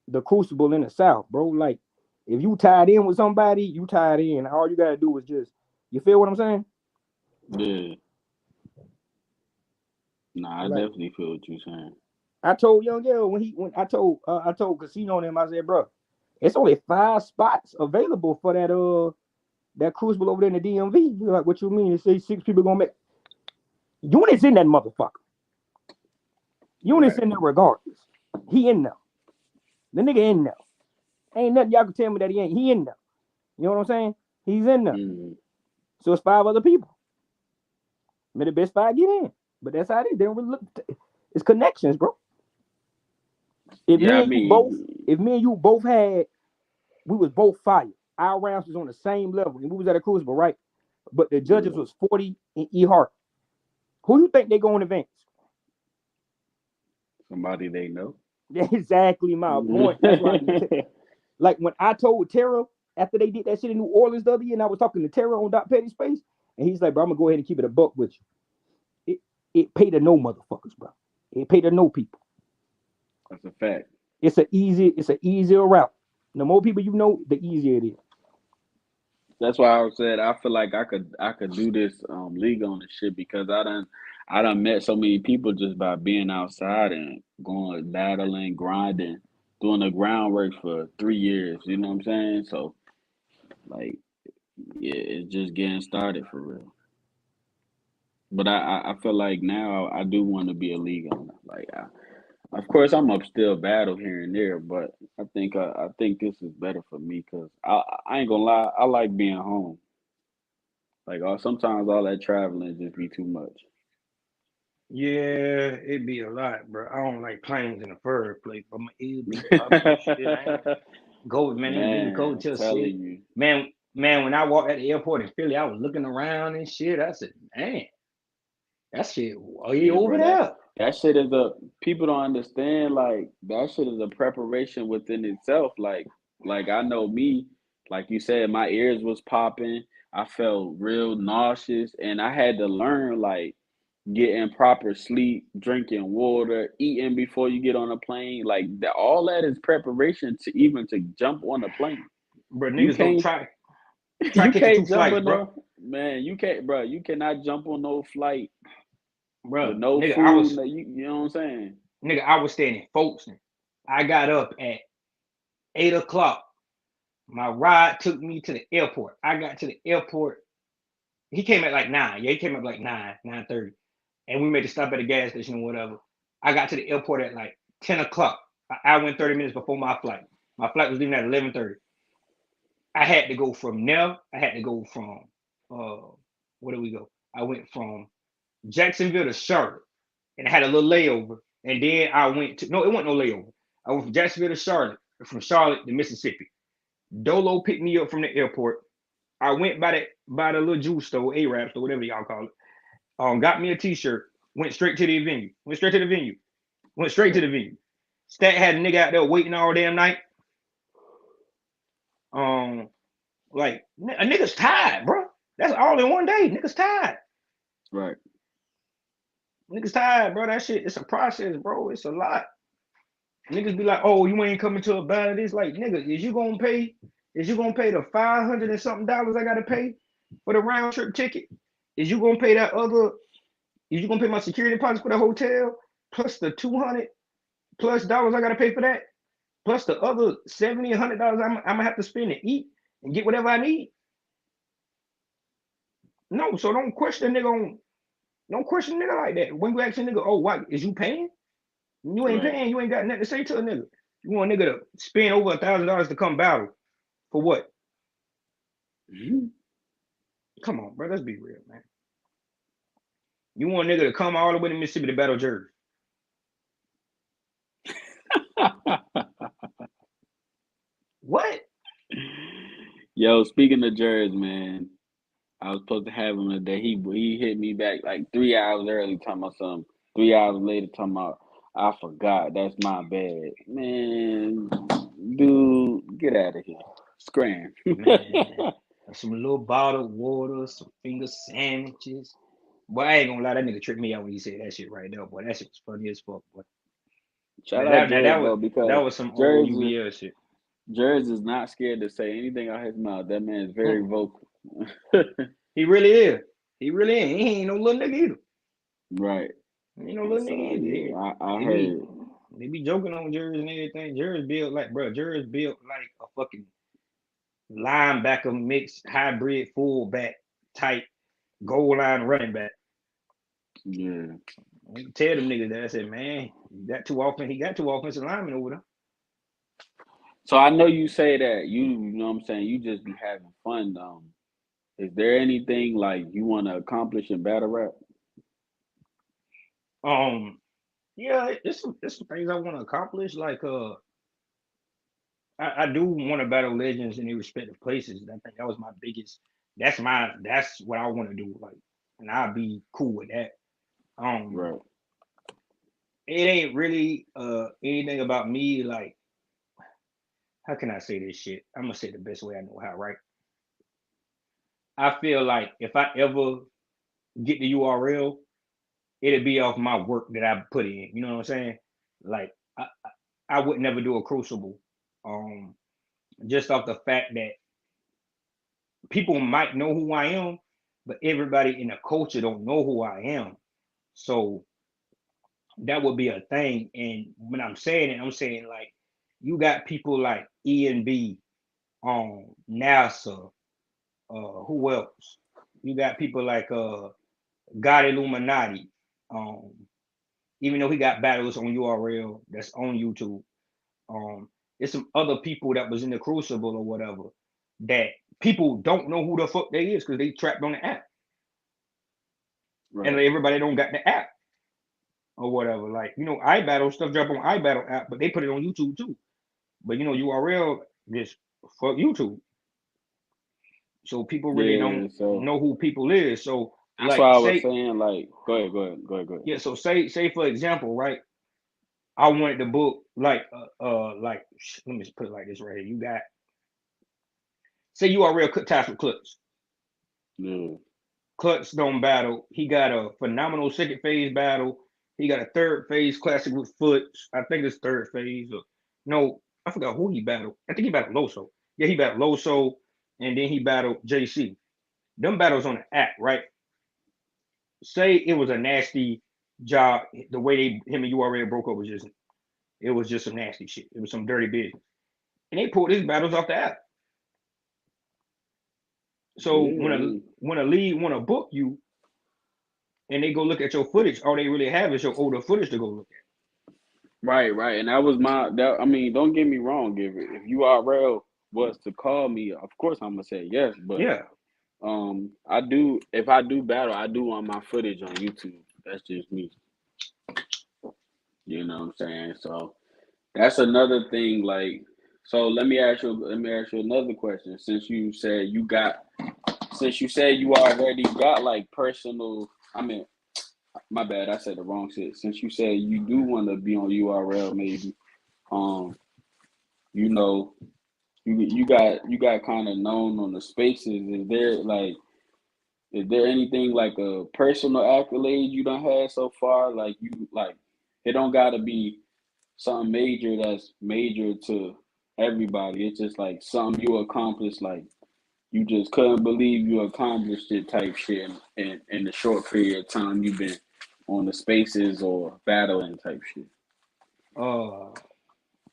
the crucible in the South, bro. Like, if you tied in with somebody, you tied in. All you gotta do is just, you feel what I'm saying? Yeah. Nah, I Like, definitely feel what you're saying. I told Young L when I told Casino and him, I said, bro, it's only 5 spots available for that crucible over there in the DMV. You're like, what you mean? They say 6 people gonna make units in that motherfucker. Units Right. in there regardless. He in there. The nigga in there. Ain't nothing y'all can tell me that he ain't. He in there. You know what I'm saying? He's in there. Mm. So it's 5 other people. May the best 5 get in. But that's how it is. They don't really look. It's connections, bro. If Yeah, me I and you both, mean, if me and you both had, we was both fired. Our rounds was on the same level, and we was at a crucible, right? But the judges yeah, was 40 and E Hart. Who you think they go in advance? somebody they know. Exactly my point. That's why I be like when I told Terra after they did that shit in New Orleans the other year, and I was talking to Terra on Doc Petty's space, and he's like, bro, I'm gonna go ahead and keep it a buck with you. It pay to know motherfuckers, bro. It pay to know people. That's a fact. It's an easier route. The more people you know, the easier it is. That's why I said I feel like I could do this league on this shit because I done met so many people just by being outside and going battling, grinding, doing the groundwork for 3 years. You know what I'm saying? So like, yeah, it's just getting started for real. But I feel like now I do want to be a league owner. Like, of course, I'm up still battle here and there, but I think this is better for me because I ain't gonna lie, I like being home. Like, sometimes all that traveling just be too much. Yeah, it'd be a lot, bro. I don't like planes in the first place, but my ear be popping and shit. I ain't go, man. It be go Man, to shit, telling you, man. When I walked at the airport in Philly, I was looking around and shit. I said, man, that shit way yeah, over bro. That there. that shit is a people don't understand. Like that shit is a preparation within itself. Like I know me. Like you said, my ears was popping. I felt real nauseous, and I had to learn like getting proper sleep, drinking water, eating before you get on a plane. Like that, all that is preparation to even to jump on a plane. But You niggas don't can't try you catching two can't jump flights, on bro. no man. You can't, bro. You cannot jump on no flight with Bro, no nigga, food. You know what I'm saying? I was staying in Folkestone. I got up at 8 o'clock. My ride took me to the airport. I got to the airport. He came at like 9. Yeah, he came up like 9:30. And we made a stop at a gas station or whatever. I got to the airport at like 10 o'clock. I went 30 minutes before my flight. My flight was leaving at 11:30. I had to go from there. I had to go from where do we go? I went from Jacksonville to Charlotte, and I had a little layover. And then I went to no, it wasn't no layover. I went from Jacksonville to Charlotte, from Charlotte to Mississippi. Dolo picked me up from the airport. I went by the little juice store, Arab store, whatever y'all call it. Got me a t-shirt. Went straight to the venue. Went straight to the venue. Went straight to the venue. Stat had a nigga out there waiting all damn night. Um, Like a nigga's tired, bro. That's all in one day. Niggas tired. Right. Niggas tired, bro. That shit, it's a process, bro. It's a lot. Niggas be like, oh, you ain't coming to a battle. It's like, nigga, is you gonna pay the $500 and something I gotta pay for the round trip ticket? Is you gonna pay is you gonna pay my security deposit for the hotel plus the $200 plus I gotta pay for that? Plus the other $70, $100 I'm gonna have to spend to eat and get whatever I need. No, so don't question nigga like that. When you ask a nigga, oh, what is you paying? You ain't Right. paying. You ain't got nothing to say to a nigga. You want a nigga to spend over $1,000 to come battle for what? Come on, bro. Let's be real, man. You want a nigga to come all the way to Mississippi to battle Jersey? What? Yo, speaking of Jersey, man, I was supposed to have him today. He hit me back like 3 hours early talking about something. 3 hours later talking about I forgot. That's my bad. Man, dude, get out of here. Scram. Man, some little bottled water, some finger sandwiches. Boy, I ain't gonna lie, that nigga tripped me out when he said that shit right there. Boy, that shit was funny as fuck. Boy. Shout out Jersey That though, because was some old Jersey UBL shit. Jersey is not scared to say anything out his mouth. That man is very vocal. He really is. He really is. He ain't no little nigga either. Right. He ain't no little So nigga either. yeah, I heard. They be joking on Jersey and everything. Jersey built like a fucking linebacker mix hybrid fullback type goal line running back. Yeah. You tell them niggas that. I said, man, he got two offensive linemen over there. So I know you say that you know what I'm saying, you just be having fun. Is there anything like you want to accomplish in battle rap? Yeah, it's some things I want to accomplish. Like I do want to battle legends in their respective places. I think that was my biggest. That's what I want to do. Like, and I'll be cool with that. Right. It ain't really anything about me. Like, how can I say this shit? I'm gonna say it the best way I know how. Right. I feel like if I ever get the URL, it'll be off my work that I put in. You know what I'm saying? Like, I would never do a crucible. Just off the fact that people might know who I am, but everybody in the culture don't know who I am. So that would be a thing. And when I'm saying it, I'm saying like you got people like ENB, NASA, who else? You got people like God Illuminati. Even though he got battles on URL that's on YouTube. There's some other people that was in the Crucible or whatever that people don't know who the fuck they is because they trapped on the app. Right. And everybody don't got the app or whatever. Like, you know, iBattle stuff drop on iBattle app, but they put it on YouTube too. But you know, URL just fuck YouTube. So people really Yeah, don't so know who people is. So that's why like I was say saying like go ahead. yeah, so say for example, right? I wanted the book like let me just put it like this right here. You got say URL cut ties with Clutch. Yeah. Clutch don't battle. He got a phenomenal second phase battle. He got a third phase classic with Foot. I think it's third phase. Or, no, I forgot who he battled. I think he battled Loso. Yeah, he battled Loso, and then he battled JC. Them battles on the app, right? Say it was a nasty job. The way him and URL broke up was just some nasty shit. It was some dirty business, and they pulled his battles off the app. So Yeah, I mean, when a league want to book you, and they go look at your footage, all they really have is your older footage to go look at. right. And that was I mean, don't get me wrong, if URL was to call me, of course I'm gonna say yes, but Yeah. if I do battle, I do want my footage on YouTube. That's just me. You know what I'm saying? So that's another thing. Like, so let me ask you another question. Since you said you already got like personal, I mean, my bad, I said the wrong shit. Since you said you do want to be on URL, maybe, um, you know, you got kind of known on the spaces. Is there anything like a personal accolade you done had so far? Like you like it don't gotta be something major that's major to everybody. It's just like something you accomplished, like you just couldn't believe you accomplished it type shit in the short period of time you've been on the spaces or battling type shit. Uh,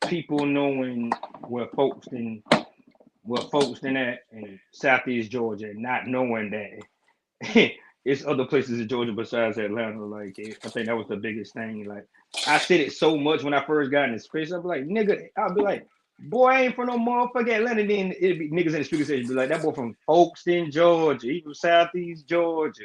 People knowing where folks in at in Southeast Georgia, not knowing that it's other places in Georgia besides Atlanta. Like I think that was the biggest thing. Like I said it so much when I first got in the space. I'd be like, nigga, I'll be like, boy, I ain't from no motherfucking Atlanta. Then it'd be niggas in the street say, be like, that boy from Folkestone, Georgia. He from Southeast Georgia.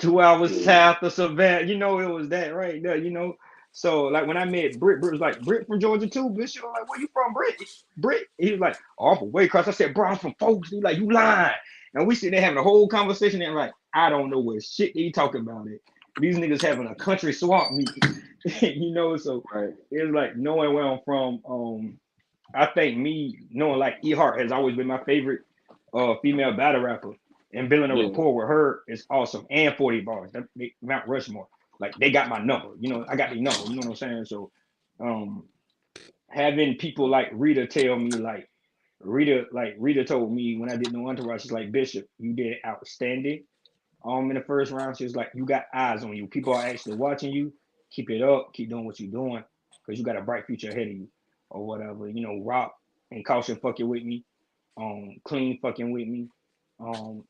2 hours Yeah, south of Savannah. You know, it was that right there, you know. So like when I met Britt was like, Britt from Georgia too, bitch. She was like, where you from, Britt? Britt. He was like, oh, I'm from Waycross. I said, bro, I'm from folks. He like, you lying. And we sit there having a whole conversation and like, I don't know what shit they talking about it. These niggas having a country swamp meet, you know. So right. it's like knowing where I'm from. I think me knowing like E Heart has always been my favorite female battle rapper, and building a Yeah, rapport with her is awesome. And 40 bars, that Mount Rushmore, like they got my number. You know, I got the number. You know what I'm saying? So, um, having people like Rita tell me Rita told me when I did No Entourage, she's like, Bishop, you did outstanding. In the first round, she was like, you got eyes on you. People are actually watching you. Keep it up. Keep doing what you're doing because you got a bright future ahead of you or whatever. You know, Rock and Caution fucking with me. Clean fucking with me. Um,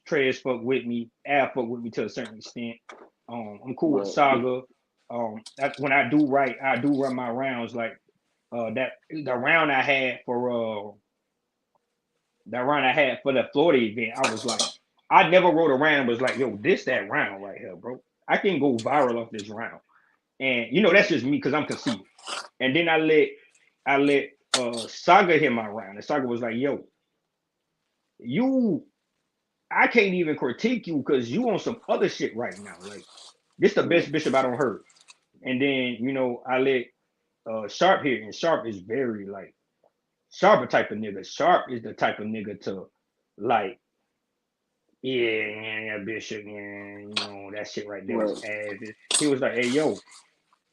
Trez fuck with me. Al fuck with me to a certain extent. I'm cool with right. Saga. When I do right, I do run my rounds like that. The round I had for the Florida event, I was like, I never wrote a round, was like, yo, this that round right here, bro. I can go viral off this round. And you know, that's just me because I'm conceited. And then I let Saga hit my round. And Saga was like, yo, you I can't even critique you because you on some other shit right now. Like this the Right. best Bishop I don't heard. And then, you know, I let Sharp hit, and Sharp is very like Sharp a type of nigga. Sharp is the type of nigga to like, yeah, Bishop, yeah, you know, that shit right there was Right. ass. He was like, hey, yo,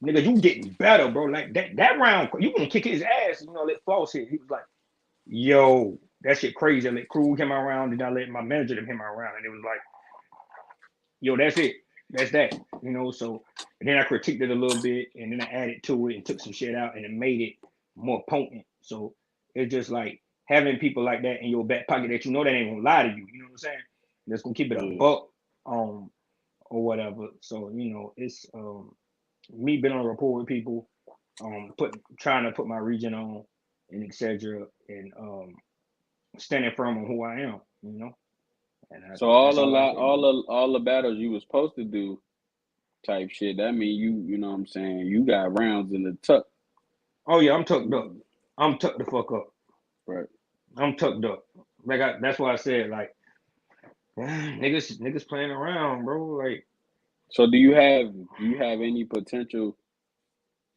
nigga, you getting better, bro. Like that round, you gonna kick his ass, you know, let Floss hit. He was like, yo, that shit crazy. I let Krug hit my round, and I let my manager hit my round. And it was like, yo, that's it. That's that. You know, so and then I critiqued it a little bit and then I added to it and took some shit out and it made it more potent. So it's just like having people like that in your back pocket that you know that ain't gonna lie to you. You know what I'm saying? That's gonna keep it a Yeah. buck, um, or whatever. So, you know, it's me being on a rapport with people, trying to put my region on and etc. And standing firm on who I am, you know. And So all that's the all I lot, say, man. all the battles you was supposed to do type shit. That mean you know what I'm saying. You got rounds in the tuck. Oh yeah, I'm tucked up. I'm tucked the fuck up. Right. I'm tucked up. That's why I said like niggas playing around, bro. Like So do you have any potential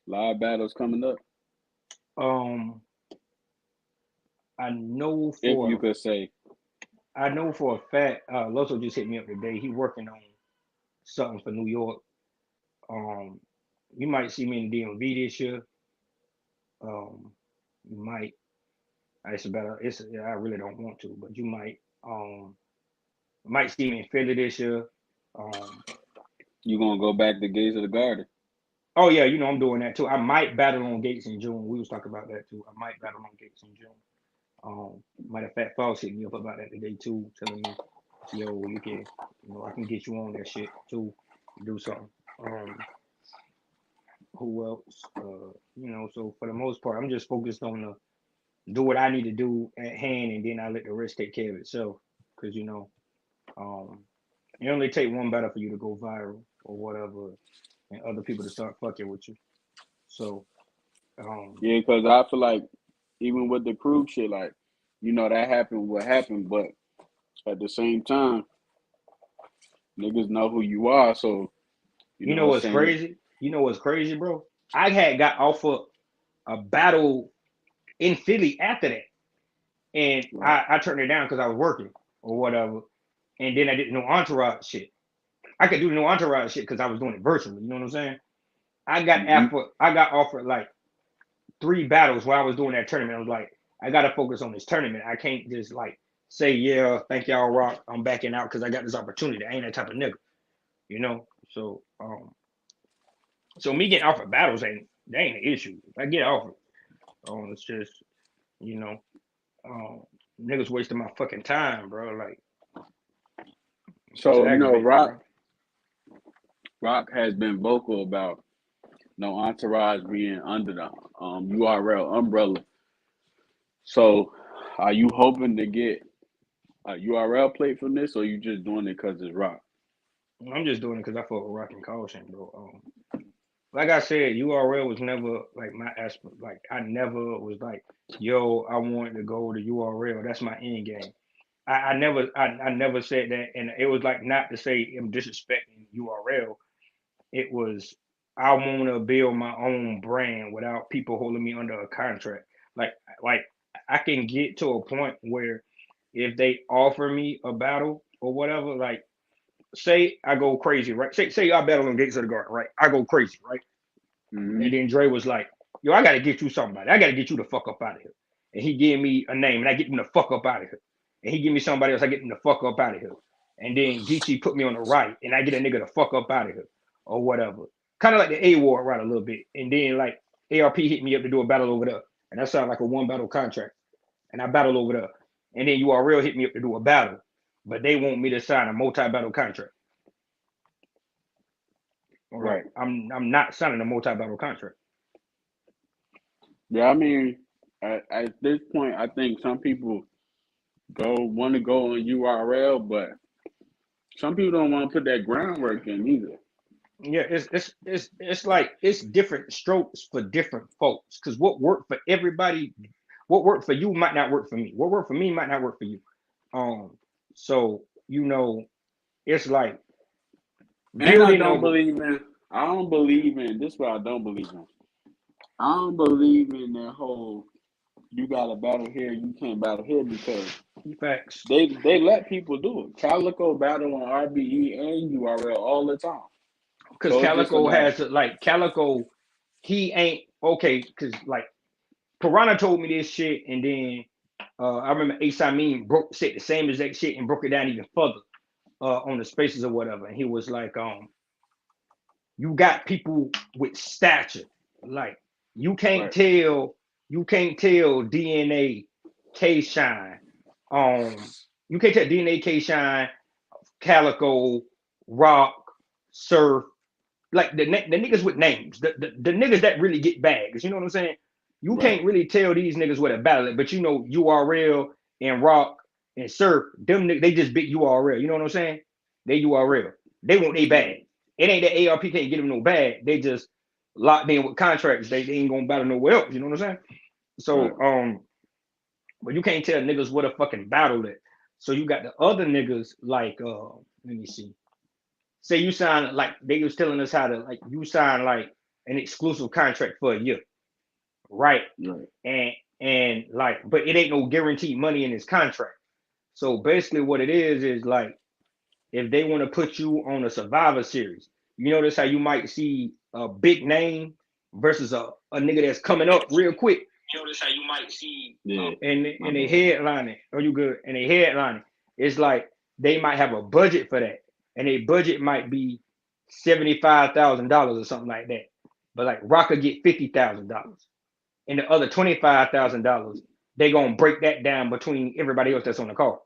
live battles coming up? um I know If you for could say, I know for a fact, Loso just hit me up today. He working on something for New York. Um you might see me in the DMV this year. Um you might it's better it's I really don't want to, but you might see me in Philly this year. Um you gonna go back to Gates of the Garden. Oh yeah, you know I'm doing that too. I might battle on Gates in June. We was talking about that too. I might battle on Gates in June. Matter of fact, Falls hit me up about that today too, telling me, yo, you can, I can get you on that shit too, do something. Um, who else? So for the most part, I'm just focused on do what I need to do at hand, and then I let the rest take care of itself. Cause um, it only take one battle for you to go viral or whatever, and other people to start fucking with you. So, um, Yeah, because I feel like even with the crew shit, like you know that happened, what happened, but at the same time, niggas know who you are, so you you know know what I'm what's saying. crazy? You know what's crazy, bro? I had got off of a battle in Philly after that. and Right. I turned it down because I was working or whatever. And then I did no entourage shit. I could do no entourage shit because I was doing it virtually. You know what I'm saying? I Mm-hmm. got offered like 3 battles while I was doing that tournament. I was like, I gotta focus on this tournament. I can't just like say, yeah, thank y'all, Rock. I'm backing out because I got this opportunity. I ain't that type of nigga, you know. So me getting offered battles ain't an issue. If I get offered, it's just you know, um, niggas wasting my fucking time, bro. Like it's So aggravating, bro. Rock has been vocal about no entourage being under the URL umbrella. So, are you hoping to get a URL plate from this, or you just doing it because it's Rock? I'm just doing it because I fuck with Rock and Caution, bro. Like I said, URL was never like my aspect. Like I never was like, yo, I want to go to URL. That's my end game. I never said that, and it was like not to say I'm disrespecting URL. It was I want to build my own brand without people holding me under a contract. Like like I can get to a point where if they offer me a battle or whatever, like say I go crazy, right? Say I battle on Gates of the Garden, right? I go crazy, right? Mm-hmm. And then Dre was like, yo, I gotta get you somebody. I gotta get you the fuck up out of here. And he gave me a name and I get him the fuck up out of here. And he give me somebody else, I get him the fuck up out of here. And then Geechee put me on the right and I get a nigga the fuck up out of here or whatever. Kind of like the A-War right a little bit. And then like ARP hit me up to do a battle over there. And that sounded like a 1 battle contract. And I battled over there. And then URL hit me up to do a battle. But they want me to sign a multi-battle contract. All right. Right. I'm not signing a multi-battle contract. Yeah, I mean, at this point, I think some people want to go on URL, but some people don't want to put that groundwork in either. Yeah, it's like it's different strokes for different folks. Because what worked for everybody, what worked for you might not work for me. What worked for me might not work for you. So it's like And building over. I don't believe in this. What I don't believe in. I don't believe in that whole you got to battle here, you can't battle here because Facts. they let people do it. Calico battle on RBE and URL all the time. Because So it's just a Calico matter. has like Calico, he ain't okay. Because like Piranha told me this shit, and then I remember Ace Amin said the same exact shit and broke it down even further on the spaces or whatever. And he was like, you got people with stature. Like you can't Right. tell DNA K Shine. You can't tell DNA K Shine, Calico, Rock, Surf, like the niggas with names, the niggas that really get bags. You know what I'm saying? You Right. can't really tell these niggas what a battle, but you know URL and Rock and Surf, them they just big URL. You know what I'm saying? They URL. They want their bag. It ain't that ARP can't get them no bag. They just locked in with contracts. They ain't gonna battle nowhere else. You know what I'm saying? Right. So but you can't tell niggas what a fucking battle is. So you got the other niggas like let me see. Say you sign like they was telling us how to like you sign like an exclusive contract for a year, right? Right. And like, but it ain't no guaranteed money in this contract. So basically, what it is like if they want to put you on a Survivor Series, you notice how you might see a big name versus a nigga that's coming up real quick. Notice how you might see and they headlining. Are you good? And they headlining. It's like they might have a budget for that, and a budget might be $75,000 or something like that. But like Rocker get $50,000, and the other $25,000 they gonna break that down between everybody else that's on the card.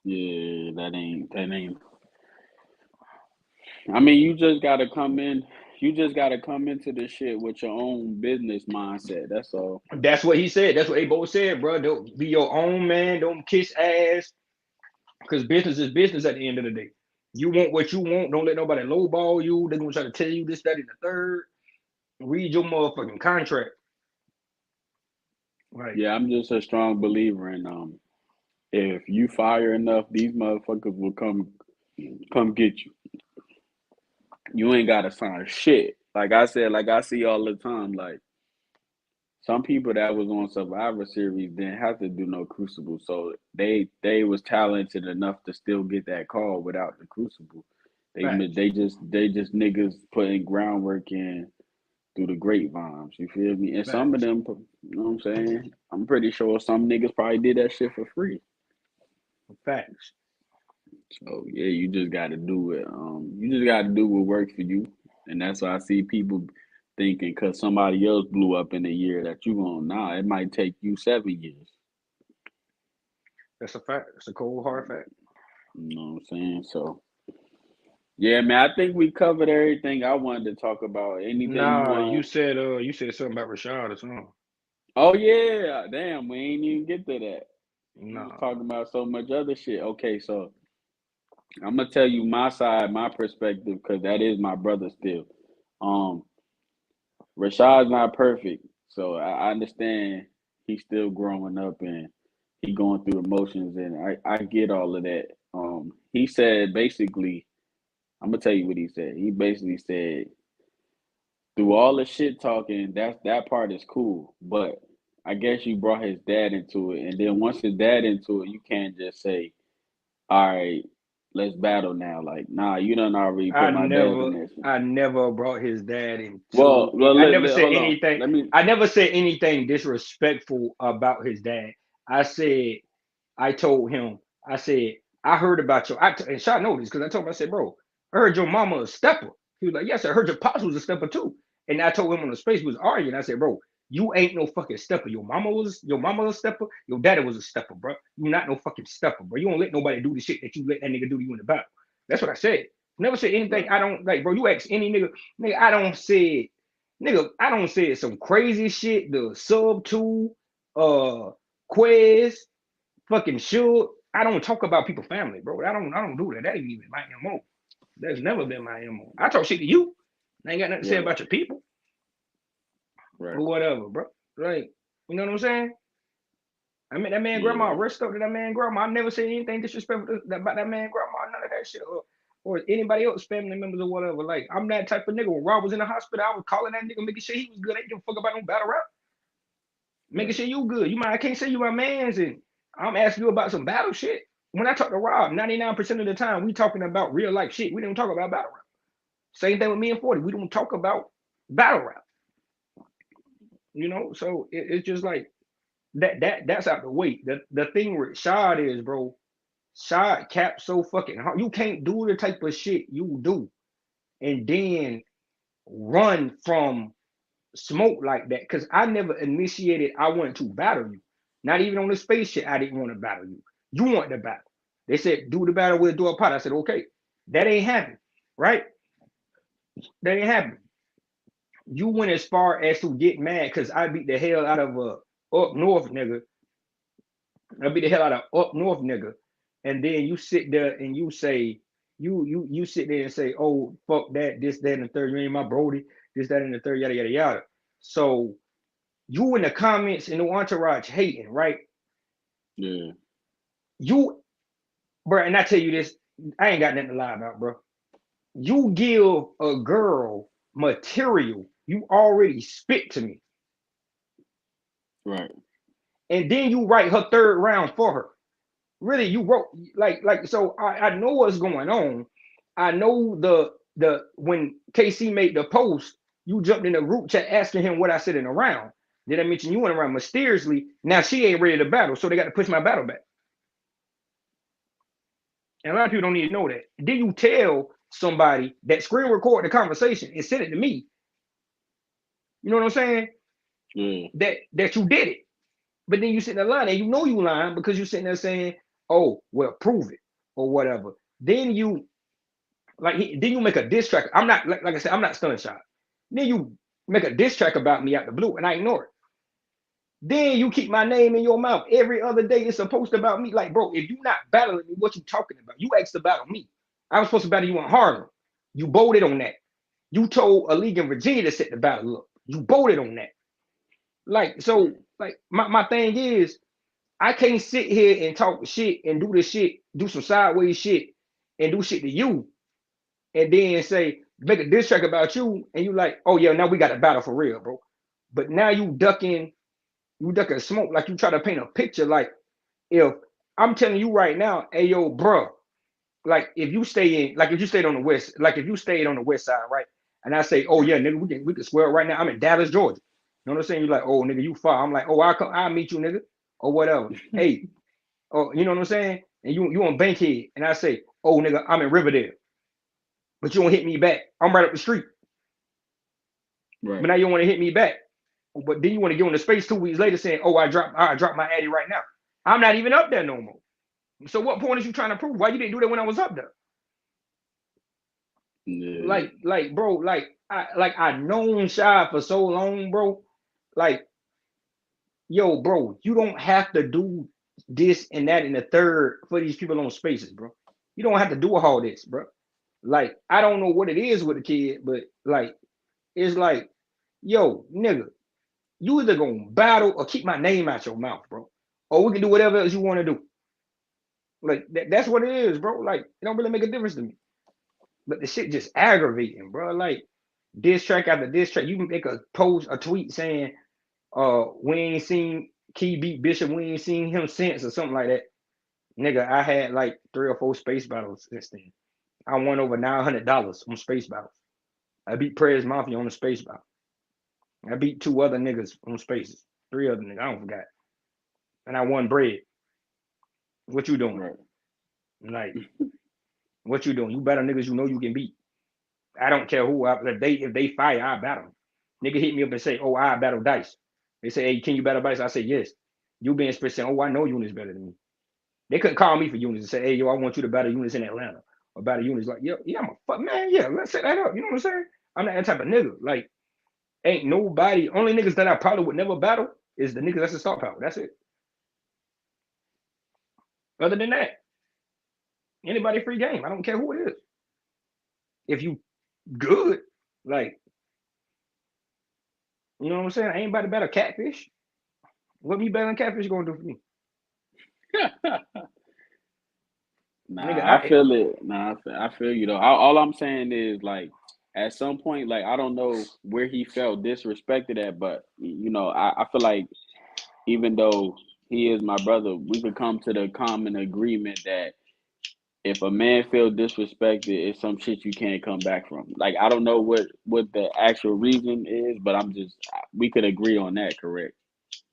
Yeah, that ain't. I mean, you just gotta come in. You just gotta come into this shit with your own business mindset. That's all. That's what he said. That's what they both said, bro. Don't be your own man. Don't kiss ass. Because business is business at the end of the day. You want what you want. Don't let nobody lowball you. They're gonna try to tell you this, that, and the third. Read your motherfucking contract. Right. Yeah, I'm just a strong believer in if you fire enough, these motherfuckers will come get you. You ain't gotta sign shit. Like I said, like I see all the time, like some people that was on Survivor Series didn't have to do no Crucible, so they was talented enough to still get that call without the Crucible. Facts. They just niggas putting groundwork in through the grapevines. You feel me? And some of Facts. them, you know what I'm saying? I'm pretty sure some niggas probably did that shit for free. Facts. So yeah, you just got to do it. You just got to do what works for you, and that's why I see people thinking because somebody else blew up in a year that you gonna nah. It might take you 7 years. That's a fact. It's a cold hard fact. You know what I'm saying? So yeah, man, I think we covered everything I wanted to talk about. Anything you Nah, want? you said something about Rashad or something. Oh yeah, damn, we ain't even get to that. We was Nah. talking about so much other shit. Okay, so I'm gonna tell you my side, my perspective, because that is my brother still. Um, Rashad's not perfect, so I understand he's still growing up and he going through emotions, and I get all of that. He said basically, I'm gonna tell you what he said. He basically said through all the shit talking, that part is cool, but I guess you brought his dad into it, and then once his dad into it, you can't just say, "All right, let's battle now." Like, nah, you done already put my dad in this. I never brought his dad Well, into it. well, I never said hold on. anything. Let me. I never said anything disrespectful about his dad. I said, I told him, I said, I heard about your, and Shot know this because I told him, I said, bro, I heard your mama a stepper. He was like, yes, I heard your pops was a stepper too. And I told him on the space, we was arguing. I said, bro, you ain't no fucking stepper. Your mama was a stepper. Your daddy was a stepper, bro. You not no fucking stepper, bro. You don't let nobody do the shit that you let that nigga do to you in the battle. That's what I said. Never said anything. Right. I don't like, bro. You ask any nigga, I don't say some crazy shit. The sub two, Quez, fucking sure. I don't talk about people's family, bro. I don't do that. That ain't even my MO. That's never been my MO. I talk shit to you. I ain't got nothing to say Right. about your people Right. or whatever, bro. Like, you know what I'm saying? I mean, that man grandma, Yeah. rest up to that man grandma. I never said anything disrespectful about that man grandma, none of that shit. Or anybody else, family members or whatever. Like, I'm that type of nigga. When Rob was in the hospital, I was calling that nigga, making sure he was good. I ain't give a fuck about no battle rap. Making Right. sure you good. I can't say you my mans and I'm asking you about some battle shit. When I talk to Rob, 99% of the time we talking about real life shit. We don't talk about battle rap. Same thing with me and 40. We don't talk about battle rap. So it's just like that's out the way. The thing with Shad is, bro, Shad cap so fucking hard. You can't do the type of shit you do and then run from smoke like that. Cause I never initiated I wanted to battle you. Not even on the space shit, I didn't want to battle you. You want the battle. They said do the battle with do a pot. I said, okay, that ain't happening. Right? That ain't happening. You went as far as to get mad because I beat the hell out of a up north nigga. I beat the hell out of up north nigga. And then you sit there and you say, you sit there and say, oh, fuck that, this, that, and the third. You ain't my Brody, this, that, and the third, yada, yada, yada. So you in the comments in the entourage hating, right? Yeah. You, bro, and I tell you this, I ain't got nothing to lie about, bro. You give a girl material you already spit to me, Right. and then you write her third round for her. Really, you wrote like so. I know what's going on. I know the when KC made the post, you jumped in the group chat asking him what I said in the round. Did I mention you went around mysteriously? Now she ain't ready to battle, so they got to push my battle back. And a lot of people don't need to know that. Then you tell somebody that screen record the conversation and send it to me. You know what I'm saying? Yeah. That you did it. But then you sit in the line and you know you lying because you're sitting there saying, oh, well, prove it or whatever. Then you then you make a diss track. I'm not like I said, I'm not stun shot. Then you make a diss track about me out the blue and I ignore it. Then you keep my name in your mouth every other day. It's supposed to about me. Like, bro, if you not battling me, what you talking about? You asked to battle me. I was supposed to battle you in Harlem. You bolted on that. You told a league in Virginia to set the battle up. You bolted on that. Like, so, like, my thing is, I can't sit here and talk shit and do this shit, do some sideways shit and do shit to you and then say, make a diss track about you and you like, oh yeah, now we got a battle for real, bro. But now you ducking You ducking smoke like you try to paint a picture. Like if I'm telling you right now, hey yo, bro, like if you stay in, like if you stayed on the west, like if you stayed on the west side, right? And I say, oh yeah, nigga, we can swear right now. I'm in Dallas, Georgia. You know what I'm saying? You're like, oh nigga, you far. I'm like, oh, I'll meet you, nigga, or whatever. Hey, oh, you know what I'm saying? And you on Bankhead, and I say, oh nigga, I'm in Riverdale, but you don't hit me back. I'm right up the street, Right. but now you don't want to hit me back. But then you want to get on the space 2 weeks later saying, oh, I dropped my Addy right now. I'm not even up there no more. So what point is you trying to prove? Why you didn't do that when I was up there? Yeah. Like, bro, I known Shy for so long, bro. Like, yo, bro, you don't have to do this and that and the third for these people on spaces, bro. You don't have to do all this, bro. Like, I don't know what it is with the kid, but like, it's like, yo, nigga, you either gonna battle or keep my name out your mouth, bro. Or we can do whatever else you want to do. Like, that's what it is, bro. Like, it don't really make a difference to me. But the shit just aggravating, bro. Like, diss track after diss track. You can make a tweet saying, we ain't seen Key beat Bishop, we ain't seen him since or something like that. Nigga, I had like 3 or 4 space battles since then. I won over $900 on space battles. I beat Prez Mafia on the space battle. I beat 2 other niggas on spaces. 3 other niggas, I don't forgot. And I won bread. What you doing? Right. Like, what you doing? You battle niggas you know you can beat. I don't care who. If they fire, I battle them. Nigga hit me up and say, oh, I battle Dice. They say, hey, can you battle Dice? I say, yes. You being spit saying, oh, I know Eunice better than me. They couldn't call me for Eunice and say, hey, yo, I want you to battle Eunice in Atlanta. Or battle Eunice. Like, yeah, I'm a fuck, man. Yeah, let's set that up. You know what I'm saying? I'm not that type of nigga. Like, ain't nobody, only niggas that I probably would never battle is the niggas that's a star power. That's it. Other than that, anybody free game. I don't care who it is. If you good, like, you know what I'm saying? Ain't anybody battle Catfish. What me battling Catfish gonna do for me? Nigga, Nah, I feel it. Nah, I feel you though. All I'm saying is like, at some point, like I don't know where he felt disrespected at, but I feel like even though he is my brother, we could come to the common agreement that if a man feel disrespected, it's some shit you can't come back from. Like I don't know what the actual reason is, but we could agree on that, correct?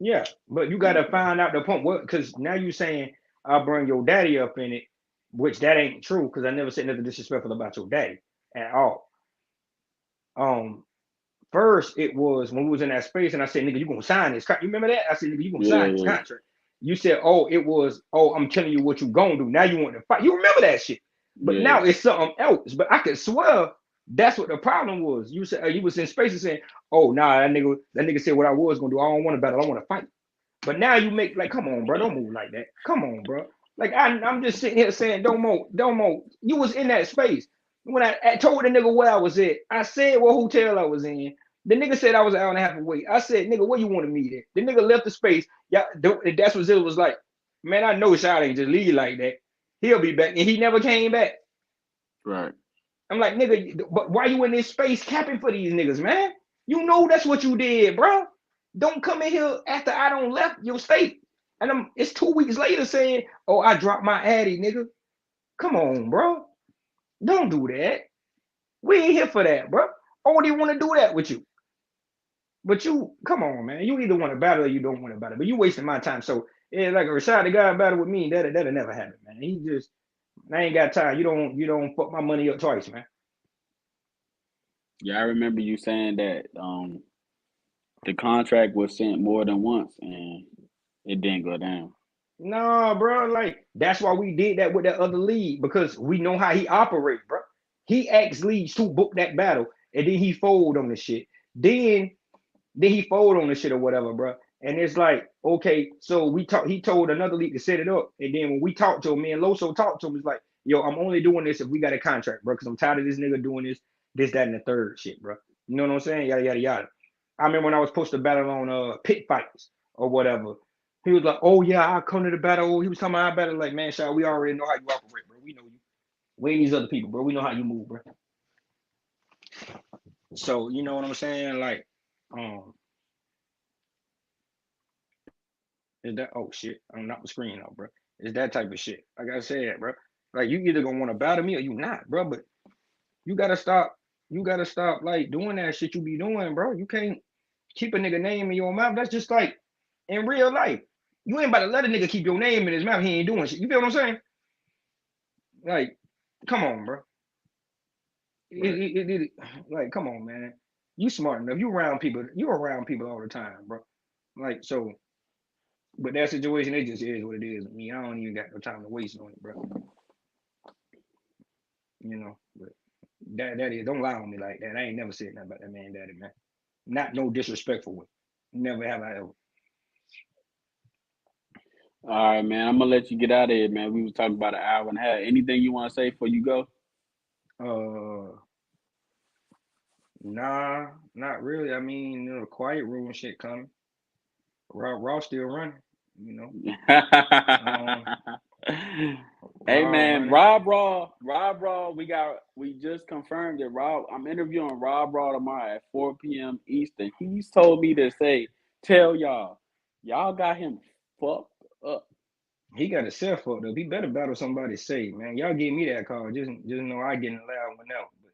yeah, but you gotta find out the point. What? Because now you saying I'll bring your daddy up in it, which that ain't true. Because I never said nothing disrespectful about your daddy at all. First it was when we was in that space, and I said, "Nigga, you gonna sign this? You remember that?" I said, "Nigga, you gonna Yeah, sign this yeah, contract?" You said, "Oh, it was. Oh, I'm telling you what you gonna do. Now you want to fight. You remember that shit, but yeah. now it's something else. But I could swear that's what the problem was. You said you was in space and saying, "Oh, nah, that nigga said what I was gonna do. I don't want to battle. I want to fight." But now you make like, come on, bro, don't move like that. Come on, bro. Like I'm just sitting here saying, Domo. You was in that space when I told the nigga where I was at. I said what hotel I was in. The nigga said I was an hour and a half away. I said, nigga, where you want to meet at? The nigga left the space. Yeah, that's what Zilla was like. Man, I know Shot ain't just leave like that. He'll be back, and he never came back. Right. I'm like, nigga, but why you in this space capping for these niggas, man? You know that's what you did, bro. Don't come in here after I don't left your state. And it's 2 weeks later saying, oh, I dropped my Addy, nigga. Come on, bro. Don't do that. We ain't here for that, bro. I don't even want to do that with you. But you, come on, man. You either want to battle or you don't want to battle. But you wasting my time. So yeah, like a Rashad the guy battle with me, that'll never happen, man. I ain't got time. You don't fuck my money up twice, man. Yeah, I remember you saying that the contract was sent more than once and it didn't go down. No, bro. Like that's why we did that with that other league because we know how he operates, bro. He asked leagues to book that battle, and then he fold on the shit. Then he fold on the shit or whatever, bro. And it's like, okay, so we talked. He told another league to set it up, and then when we talked to him, me and Loso talked to him. It's like, yo, I'm only doing this if we got a contract, bro, because I'm tired of this nigga doing this, that, and the third shit, bro. You know what I'm saying? Yada yada yada. I remember when I was supposed to battle on pit fights or whatever. He was like, "Oh yeah, I'll come to the battle." He was talking about I battle. Like, man, Shaw, we already know how you operate, bro. We know you. We ain't these other people, bro. We know how you move, bro. So you know what I'm saying? Like, um, Is that oh shit? I'm not the screen out, bro. It's that type of shit. Like I said, bro. Like you either gonna want to battle me or you not, bro. But you gotta stop. You gotta stop like doing that shit you be doing, bro. You can't keep a nigga name in your mouth. That's just like in real life. You ain't about to let a nigga keep your name in his mouth. He ain't doing shit. You feel what I'm saying? Like, come on, bro. Like, come on, man. You smart enough. You around people. You around people all the time, bro. Like, so, but that situation, it just is what it is. I mean, I don't even got no time to waste on it, bro. You know, but that is, don't lie on me like that. I ain't never said nothing about that man, daddy, man. Not no disrespectful way. Never have I ever. All right, man. I'm gonna let you get out of here, man. We was talking about an hour and a half. Anything you want to say before you go? Nah, not really. I mean, you know, the quiet room shit coming. Raw still running, you know. Hey Raw man, running. Rob Raw, we just confirmed that Rob. I'm interviewing Rob Raw tomorrow at 4 p.m. Eastern. He's told me to tell y'all got him fucked up. He got himself fucked up. He better battle somebody safe, man. Y'all give me that call. Just know I get loud whenever. But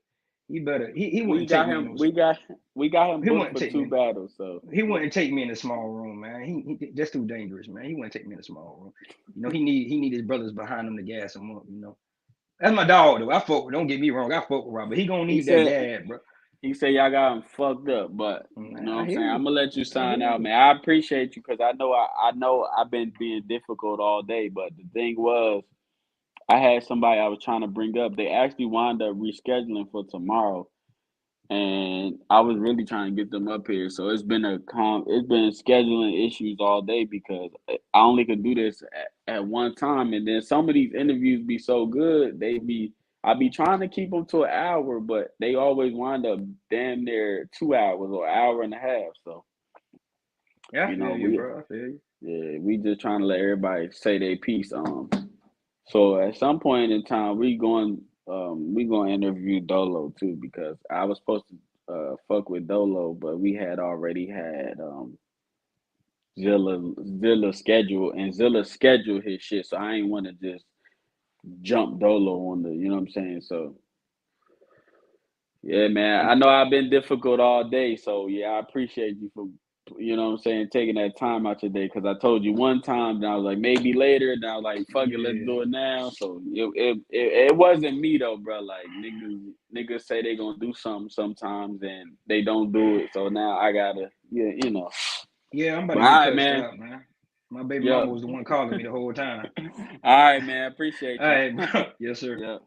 he better. He We wouldn't take got me in him. no. We got him He booked wouldn't for take 2 me. battles. So He wouldn't take me in a small room, man. He that's too dangerous, man. He wouldn't take me in a small room. You know, he need his brothers behind him to gas him up. You know, that's my dog though. I fuck. Don't get me wrong. I fuck with Rob, but he gonna need that gas, bro. He said y'all got him fucked up, but you know what I'm saying. I'm gonna let you sign out, man. I appreciate you because I know I've been being difficult all day, but the thing was, I had somebody I was trying to bring up. They actually wound up rescheduling for tomorrow, and I was really trying to get them up here. So it's been scheduling issues all day because I only could do this at one time, and then some of these interviews be so good, I be trying to keep them to an hour, but they always wind up damn near 2 hours or hour and a half. So yeah, I feel you, bro. I feel you. Yeah, we just trying to let everybody say their piece. So at some point in time, we going to interview Dolo too because I was supposed to fuck with Dolo, but we had already had Zilla schedule, and Zilla scheduled his shit, so I ain't want to just jump Dolo on the, you know what I'm saying? So yeah, man, I know I've been difficult all day, so yeah, I appreciate you for, you know what I'm saying, taking that time out your day, because I told you one time, and I was like, maybe later, and I was like, fuck it, let's do it now. So it wasn't me though, bro. Like niggas say they gonna do something sometimes, and they don't do it. So now I gotta, yeah, you know. Yeah, I'm about But to get all right, cussed man. out, man. My baby mama was the one calling me the whole time. All right, man. Appreciate All you. right, bro. Yes, sir. Yeah.